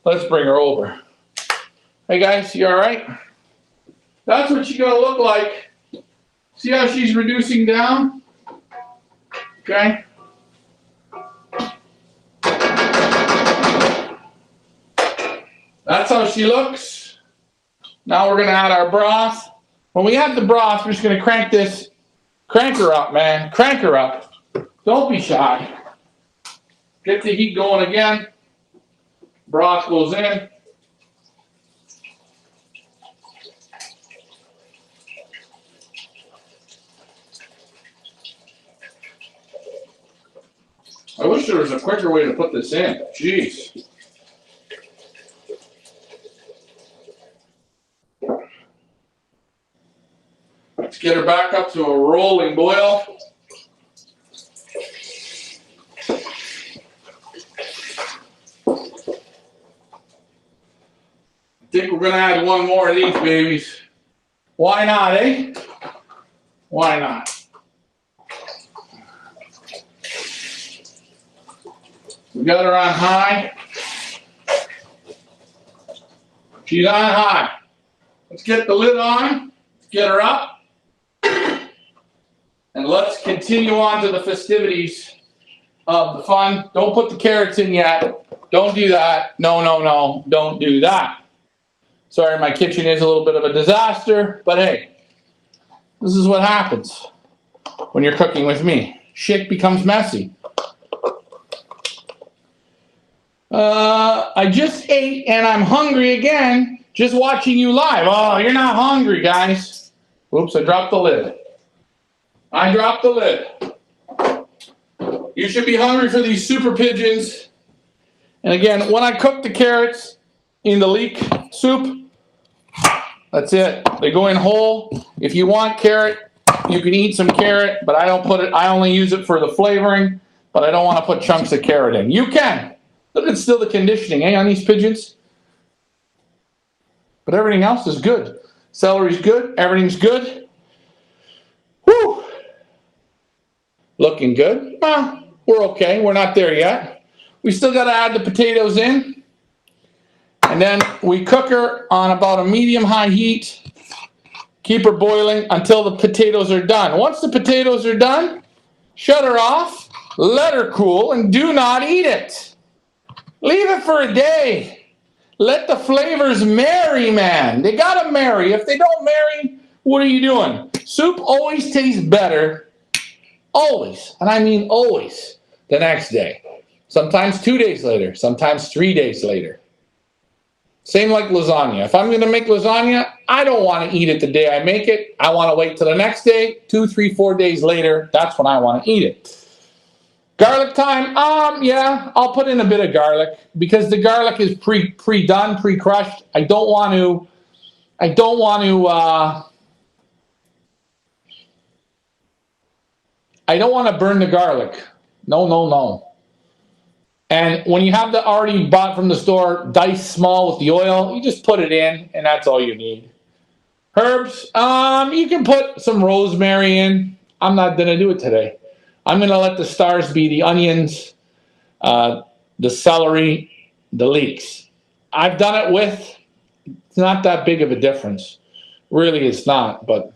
[SPEAKER 2] Let's bring her over. Hey guys, you all right? That's what she's gonna look like. See how she's reducing down? Okay. That's how she looks. Now we're gonna add our broth. When we add the broth, we're just gonna crank her up, man. Crank her up. Don't be shy. Get the heat going again. Broth goes in. I wish there was a quicker way to put this in. Jeez. Let's get her back up to a rolling boil. I think we're going to add one more of these babies. Why not, eh? Why not? We got her on high. She's on high. Let's get the lid on. Get her up. And let's continue on to the festivities of the fun. Don't put the carrots in yet. Don't do that. No, no, no. Don't do that. Sorry, my kitchen is a little bit of a disaster, but hey, this is what happens when you're cooking with me. Shit becomes messy. I just ate and I'm hungry again just watching you live. Oh, you're not hungry, guys. Oops, I dropped the lid. I dropped the lid. You should be hungry for these super pigeons. And again, when I cook the carrots in the leek soup, that's it. They go in whole. If you want carrot, you can eat some carrot, but I don't put it, I only use it for the flavoring, but I don't want to put chunks of carrot in. You can. Look at still the conditioning, on these pigeons. But everything else is good. Celery's good. Everything's good. Whew. Looking good. Well, we're okay. We're not there yet. We still got to add the potatoes in. And then we cook her on about a medium-high heat. Keep her boiling until the potatoes are done. Once the potatoes are done, shut her off, let her cool, and do not eat it. Leave it for a day. Let the flavors marry, man. They got to marry. If they don't marry, what are you doing? Soup always tastes better, always, and I mean always, the next day. Sometimes 2 days later, sometimes 3 days later. Same like lasagna. If I'm going to make lasagna, I don't want to eat it the day I make it. I want to wait till the next day, 2, 3, 4 days later. That's when I want to eat it. Garlic time, yeah, I'll put in a bit of garlic because the garlic is pre-done, pre-crushed. I don't want to burn the garlic. No, no, no. And when you have the already bought from the store, diced small with the oil, you just put it in, and that's all you need. Herbs, you can put some rosemary in. I'm not going to do it today. I'm going to let the stars be the onions, the celery, the leeks. I've done it with. It's not that big of a difference. Really, it's not. But,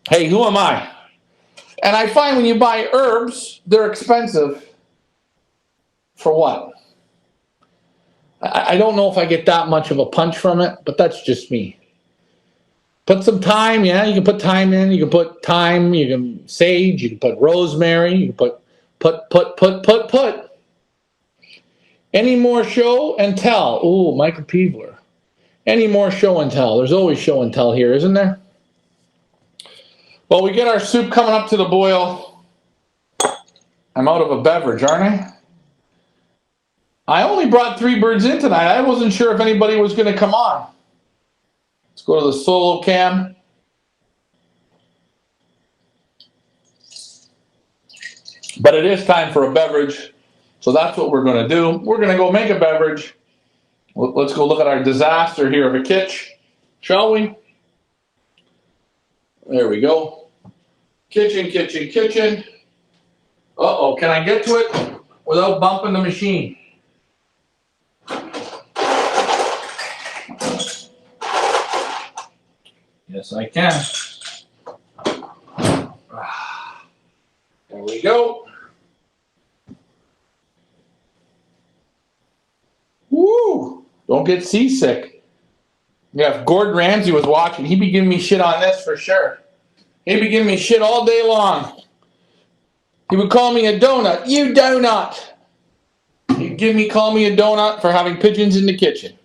[SPEAKER 2] hey, who am I? And I find when you buy herbs, they're expensive. For what? I don't know if I get that much of a punch from it, but that's just me. Put some thyme, yeah, you can put thyme in, you can put thyme, you can sage, you can put rosemary, you can put. Any more show and tell? Ooh, Michael Peevler. Any more show and tell? There's always show and tell here, isn't there? Well, we get our soup coming up to the boil. I'm out of a beverage, aren't I? I only brought 3 birds in tonight. I wasn't sure if anybody was going to come on. Let's go to the solo cam. But it is time for a beverage. So that's what we're going to do. We're going to go make a beverage. Let's go look at our disaster here of a kitchen, shall we? There we go. Kitchen, kitchen, kitchen. Uh-oh, can I get to it without bumping the machine? Yes, I can. There we go. Woo! Don't get seasick. Yeah, if Gordon Ramsay was watching, he'd be giving me shit on this for sure. He'd be giving me shit all day long. He would call me a donut. You donut! He'd call me a donut for having pigeons in the kitchen.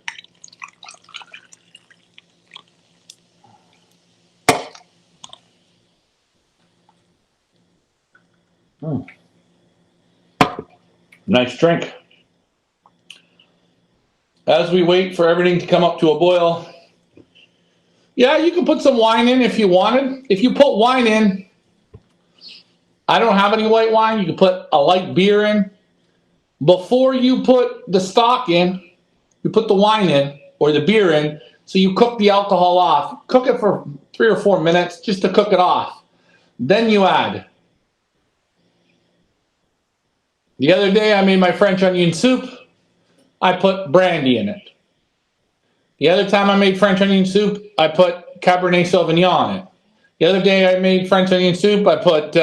[SPEAKER 2] Nice drink. As we wait for everything to come up to a boil, yeah, you can put some wine in if you wanted. If you put wine in, I don't have any white wine. You can put a light beer in. Before you put the stock in, you put the wine in or the beer in, so you cook the alcohol off. Cook it for 3 or 4 minutes just to cook it off. Then you add. The other day I made my French onion soup. I put brandy in it. The other time I made French onion soup, I put Cabernet Sauvignon in it. The other day I made French onion soup. I put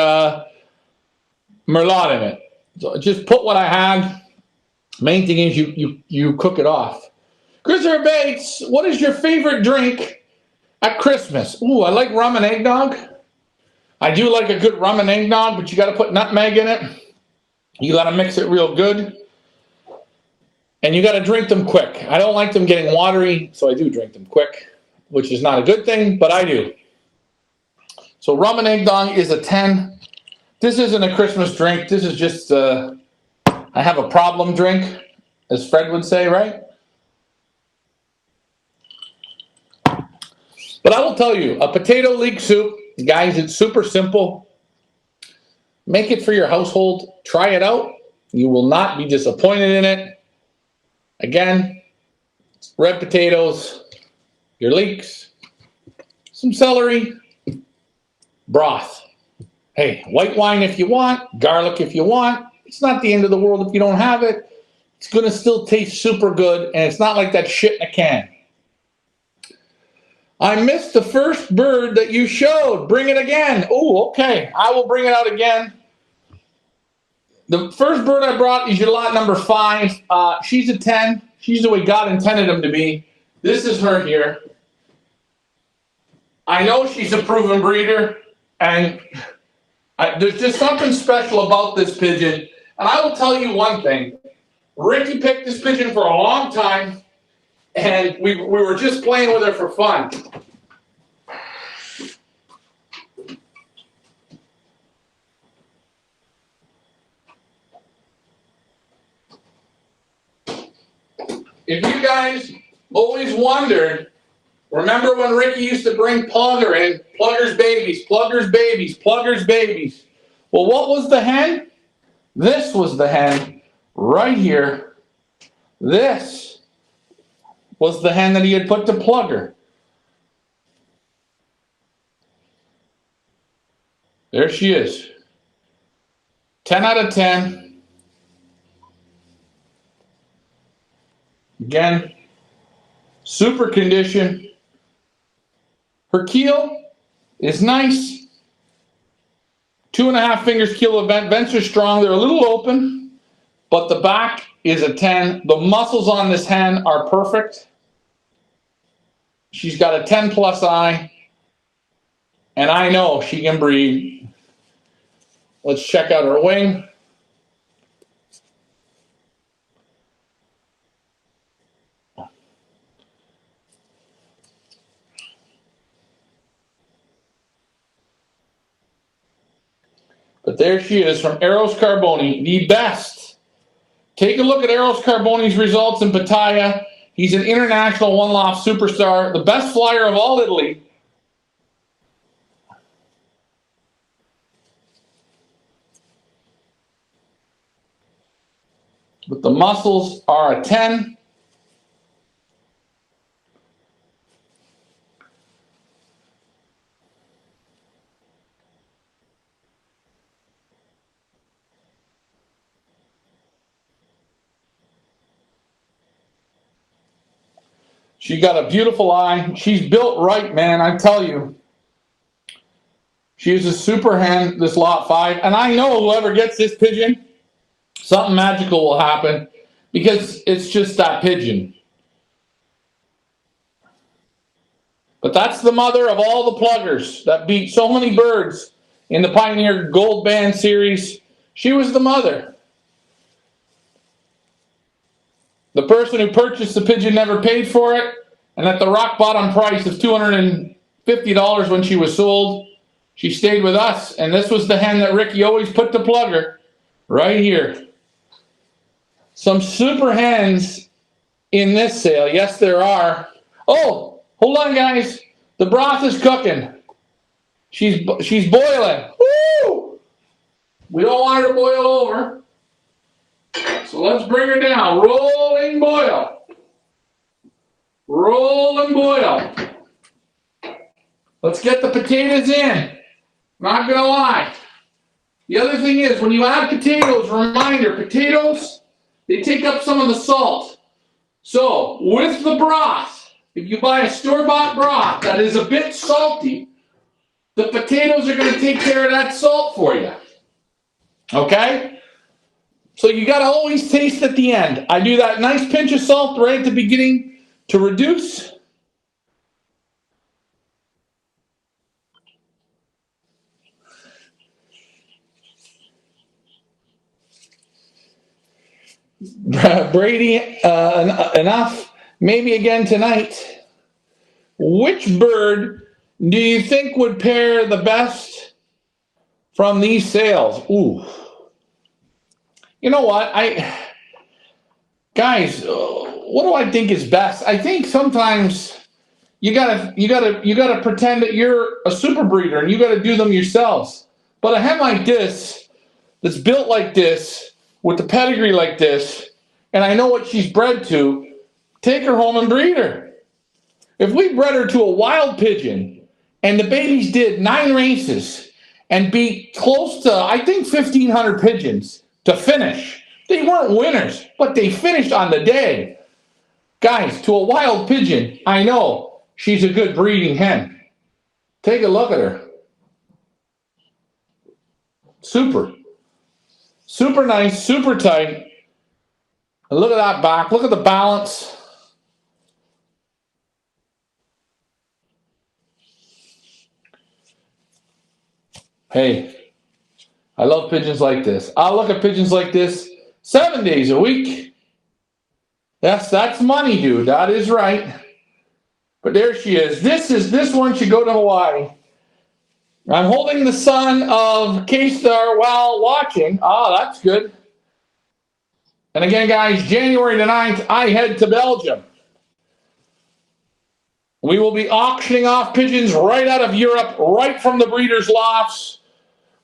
[SPEAKER 2] merlot in it. So just put what I had. Main thing is you cook it off. Christopher Bates, what is your favorite drink at Christmas? Ooh, I like rum and eggnog. I do like a good rum and eggnog, but you got to put nutmeg in it. You got to mix it real good. And you got to drink them quick. I don't like them getting watery, so I do drink them quick, which is not a good thing, but I do. So rum and eggnog is a 10. This isn't a Christmas drink. This is just I have a problem drink, as Fred would say, right? But I will tell you, a potato leek soup, guys, it's super simple. Make it for your household. Try it out. You will not be disappointed in it. Again, red potatoes, your leeks, some celery, broth. Hey, white wine if you want, garlic if you want. It's not the end of the world if you don't have it. It's going to still taste super good, and it's not like that shit in a can. I missed the first bird that you showed. Bring it again. Oh, okay. I will bring it out again. The first bird I brought is your lot number 5. She's a 10. She's the way God intended them to be. This is her here. I know she's a proven breeder, and there's just something special about this pigeon. And I will tell you one thing. Ricky picked this pigeon for a long time, and we were just playing with her for fun. If you guys always wondered, remember when Ricky used to bring Plugger in? Plugger's babies, Plugger's babies, Plugger's babies. Well, what was the hen? This was the hen right here. This was the hen that he had put to Plugger. There she is. 10 out of 10. Again, super condition. Her keel is nice. 2.5 fingers keel of vent. Vents are strong. They're a little open, but the back is a 10. The muscles on this hen are perfect. She's got a 10 plus eye, and I know she can breed. Let's check out her wing. But there she is from Eros Carboni, the best. Take a look at Eros Carboni's results in Pattaya. He's an international one-loft superstar, the best flyer of all Italy. But the muscles are a 10. She got a beautiful eye. She's built right, man, I tell you. She is a super hen, this lot 5. And I know whoever gets this pigeon, something magical will happen because it's just that pigeon. But that's the mother of all the pluggers that beat so many birds in the Pioneer Gold Band series. She was the mother. The person who purchased the pigeon never paid for it, and at the rock bottom price of $250 when she was sold, she stayed with us, and this was the hen that Ricky always put to Plugger, right here. Some super hens in this sale. Yes, there are. Oh, hold on, guys. The broth is cooking. She's boiling. Woo! We don't want her to boil over. So let's bring her down. Rolling boil. Rolling boil. Let's get the potatoes in. Not gonna lie. The other thing is, when you add potatoes, reminder, potatoes, they take up some of the salt. So, with the broth, if you buy a store-bought broth that is a bit salty, the potatoes are going to take care of that salt for you. Okay? So you got to always taste at the end. I do that nice pinch of salt right at the beginning to reduce. Brady, enough. Maybe again tonight. Which bird do you think would pair the best from these sales? Ooh. You know what? Guys, what do I think is best? I think sometimes you gotta pretend that you're a super breeder and you gotta do them yourselves. But a hen like this, that's built like this, with the pedigree like this, and I know what she's bred to, take her home and breed her. If we bred her to a wild pigeon and the babies did 9 races and beat close to, I think, 1,500 pigeons to finish, they weren't winners, but they finished on the day. Guys, to a wild pigeon, I know she's a good breeding hen. Take a look at her. Super. Super nice, super tight. And look at that back. Look at the balance. Hey, I love pigeons like this. I look at pigeons like this 7 days a week. That's money, dude. That is right. But there she is. This one should go to Hawaii. I'm holding the son of K-Star while watching. Ah, that's good. And again, guys, January the 9th, I head to Belgium. We will be auctioning off pigeons right out of Europe, right from the breeders' lofts.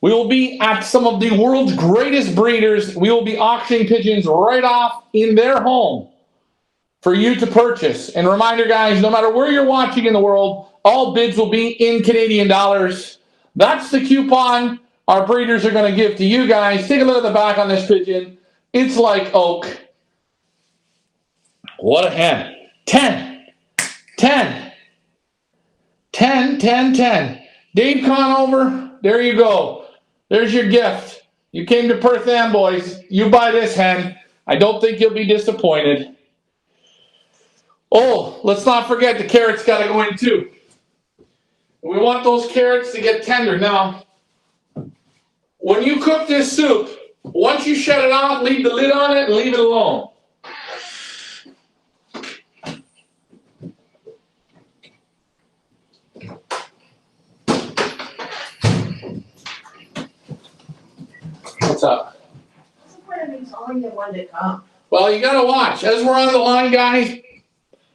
[SPEAKER 2] We will be at some of the world's greatest breeders. We will be auctioning pigeons right off in their home for you to purchase. And reminder, guys, no matter where you're watching in the world, all bids will be in Canadian dollars. That's the coupon our breeders are going to give to you guys. Take a look at the back on this pigeon. It's like oak. What a hen. 10, 10, 10, 10, 10. Dave Conover, there you go. There's your gift. You came to Perth Amboys. You buy this hen. I don't think you'll be disappointed. Oh, let's not forget the carrots got to go in too. We want those carrots to get tender. Now, when you cook this soup, once you shut it off, leave the lid on it and leave it alone. What's up?
[SPEAKER 3] What's the point of me telling you when to come?
[SPEAKER 2] Well, you got to watch. As we're on the line, guys,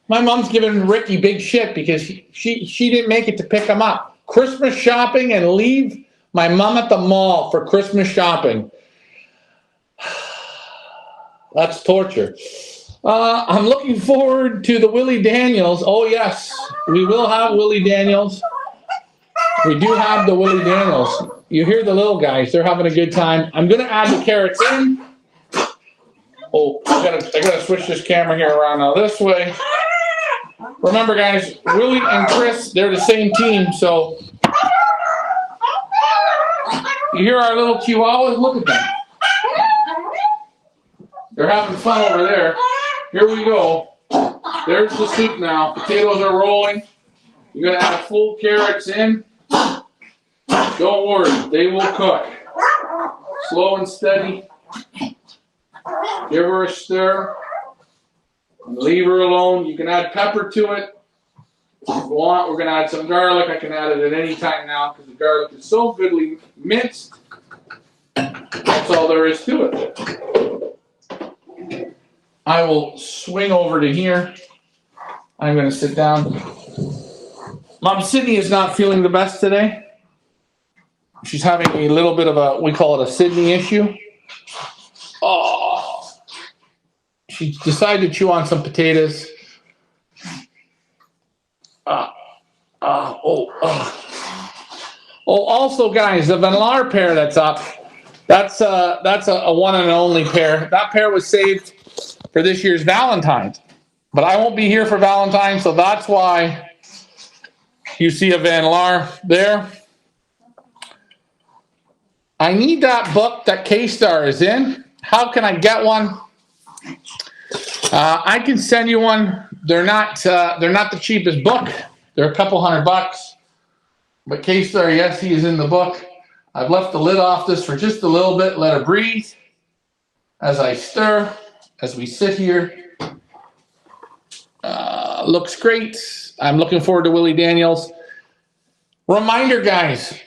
[SPEAKER 2] my mom's giving Ricky big shit because she didn't make it to pick him up. Christmas shopping and leave my mom at the mall for Christmas shopping. That's torture. I'm looking forward to the Willie Daniels. Oh, yes, we will have Willie Daniels. We do have the Willie Daniels. You hear the little guys. They're having a good time. I'm going to add the carrots in. Oh, I gotta switch this camera here around now this way. Remember, guys, Willie and Chris, they're the same team, so you hear our little chihuahuas? Look at them. They're having fun over there. Here we go. There's the soup now. Potatoes are rolling. You're going to add full carrots in. Don't worry, they will cook. Slow and steady. Give her a stir. Leave her alone. You can add pepper to it. If you want, we're going to add some garlic. I can add it at any time now because the garlic is so goodly minced. That's all there is to it. I will swing over to here. I'm going to sit down. Mom Sydney is not feeling the best today. She's having a little bit of a, we call it a Sydney issue. Oh. She decided to chew on some potatoes. Oh, also, guys, the Van Laar pair that's up, that's a one and only pair. That pair was saved for this year's Valentine's. But I won't be here for Valentine's, so that's why you see a Van Laar there. I need that book that K-Star is in. How can I get one? I can send you one. They're not the cheapest book. They're a couple $100. But K-Star, yes, he is in the book. I've left the lid off this for just a little bit. Let it breathe as I stir, as we sit here. Looks great. I'm looking forward to Willie Daniels. Reminder, guys,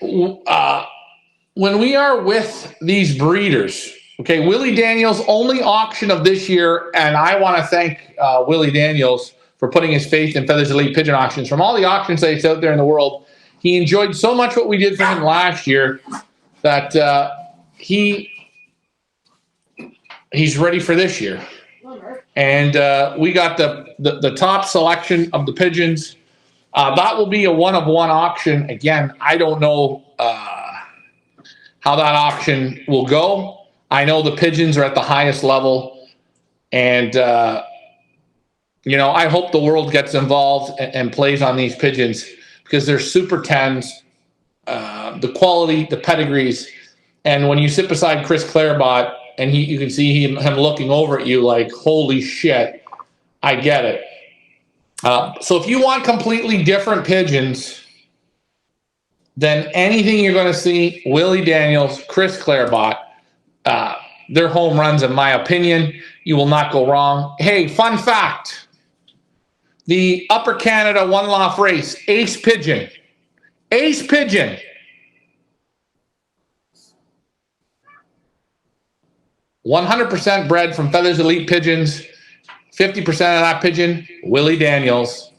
[SPEAKER 2] when we are with these breeders, okay, Willie Daniels, only auction of this year, and I want to thank Willie Daniels for putting his faith in Feathers Elite Pigeon Auctions. From all the auction sites out there in the world, he enjoyed so much what we did for him last year that he's ready for this year. And we got the top selection of the pigeons. That will be a one-of-one auction. Again, I don't know how that auction will go. I know the pigeons are at the highest level. And, I hope the world gets involved and plays on these pigeons because they're super tens, the quality, the pedigrees. And when you sit beside Chris Clarebot and you can see him looking over at you like, holy shit, I get it. So if you want completely different pigeons than anything you're going to see, Willie Daniels, Chris Clarebot, they're home runs in my opinion. You will not go wrong. Hey, fun fact. The Upper Canada One Loft Race, Ace Pigeon. Ace Pigeon. 100% bred from Feathers Elite Pigeons. 50% of that pigeon, Willie Daniels.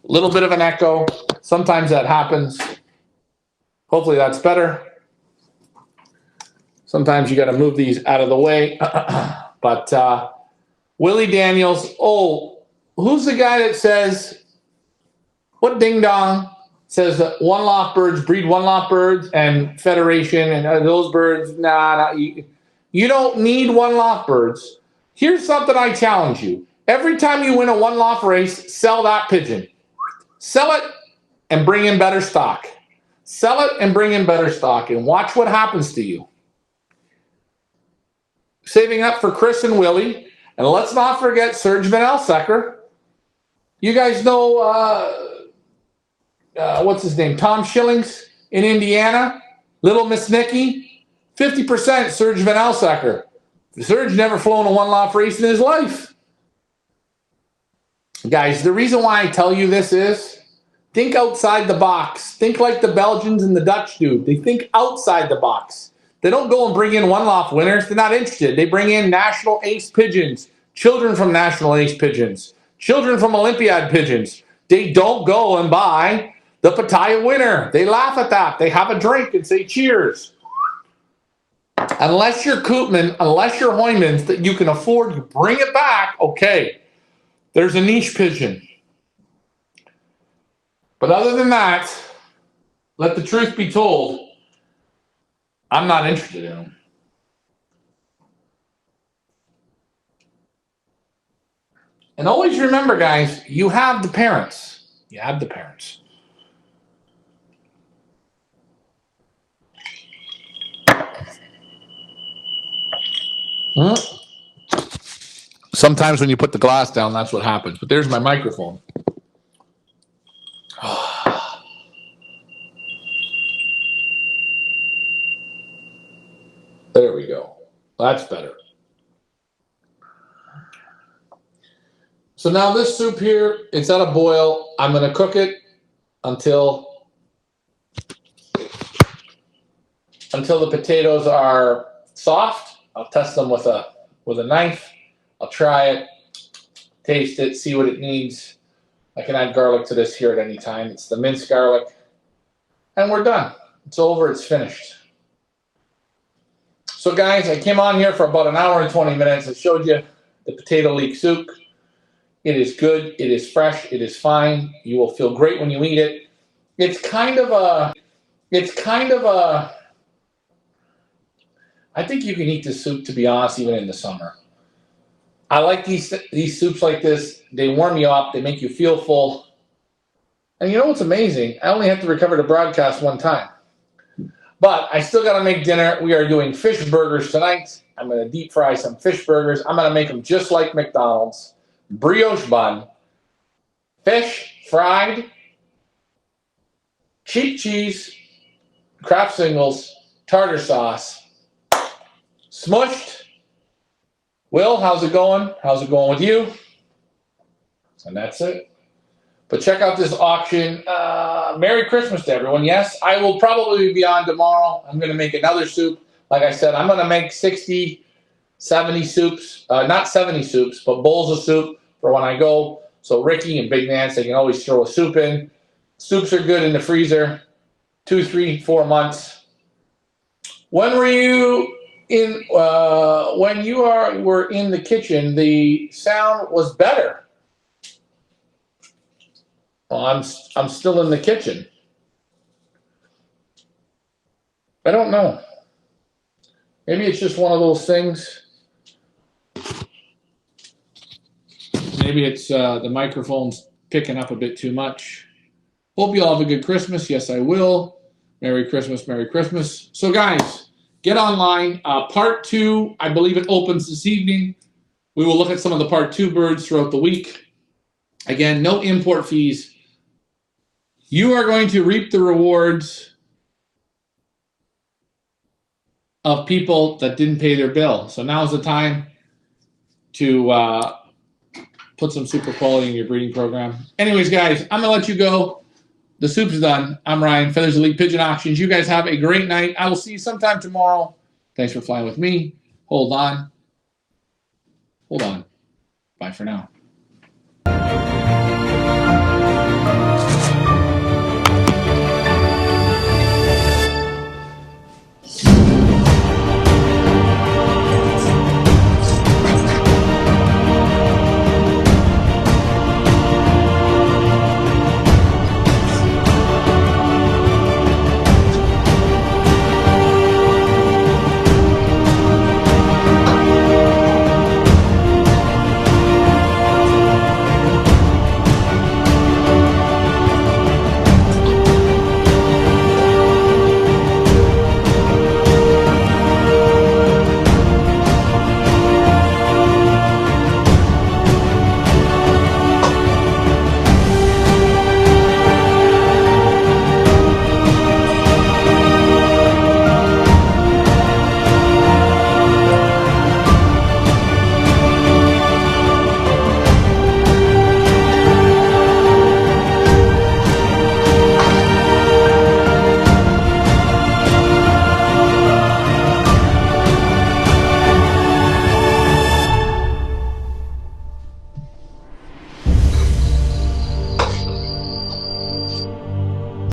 [SPEAKER 2] A little bit of an echo. Sometimes that happens. Hopefully that's better. Sometimes you got to move these out of the way. But Willie Daniels, who's the guy that says, what ding dong says that one loft birds breed one loft birds and Federation and those birds? Nah, you don't need one loft birds. Here's something I challenge you. Every time you win a one loft race, sell that pigeon. Sell it and bring in better stock. Sell it and bring in better stock and watch what happens to you. Saving up for Chris and Willie. And let's not forget Serge Van Elsecker. You guys know, what's his name? Tom Schillings in Indiana. Little Miss Nikki. 50% Serge Van Elsecker. Serge never flown a one loft race in his life. Guys, the reason why I tell you this is think outside the box. Think like the Belgians and the Dutch do. They think outside the box. They don't go and bring in one loft winners. They're not interested. They bring in national ace pigeons, children from national ace pigeons, children from Olympiad pigeons. They don't go and buy the Pattaya winner. They laugh at that. They have a drink and say cheers. Unless you're Koopman, unless you're Hoymans that you can afford to bring it back, okay, there's a niche pigeon. But other than that, let the truth be told, I'm not interested in them. And always remember, guys, you have the parents. You have the parents. Sometimes when you put the glass down, that's what happens. But there's my microphone. There we go. That's better. So now this soup here, it's at a boil. I'm going to cook it until the potatoes are soft. I'll test them with a knife. I'll try it, taste it, see what it needs. I can add garlic to this here at any time. It's the minced garlic. And we're done. It's over. It's finished. So guys, I came on here for about an hour and 20 minutes. I showed you the potato leek soup. It is good. It is fresh. It is fine. You will feel great when you eat it. It's kind of a, I think you can eat this soup, to be honest, even in the summer. I like these soups like this. They warm you up. They make you feel full. And you know what's amazing? I only have to recover the broadcast one time. But I still got to make dinner. We are doing fish burgers tonight. I'm going to deep fry some fish burgers. I'm going to make them just like McDonald's. Brioche bun, fish fried, cheap cheese, Kraft singles, tartar sauce, smushed. Will, how's it going? How's it going with you? And that's it. But check out this auction. Merry Christmas to everyone. Yes, I will probably be on tomorrow. I'm going to make another soup. Like I said, I'm going to make 60, 70 soups. Not 70 soups, but bowls of soup for when I go. So Ricky and Big Nance, they can always throw a soup in. Soups are good in the freezer. 2, 3, 4 months. When were you in? When you were in the kitchen, the sound was better. Well, I'm still in the kitchen. I don't know. Maybe it's just one of those things. Maybe it's the microphone's picking up a bit too much. Hope you all have a good Christmas. Yes, I will. Merry Christmas, Merry Christmas. So, guys, get online. Part 2, I believe it opens this evening. We will look at some of the Part 2 birds throughout the week. Again, no import fees. You are going to reap the rewards of people that didn't pay their bill. So now's the time to put some super quality in your breeding program. Anyways, guys, I'm going to let you go. The soup's done. I'm Ryan, Feathers Elite Pigeon Auctions. You guys have a great night. I will see you sometime tomorrow. Thanks for flying with me. Hold on. Hold on. Bye for now.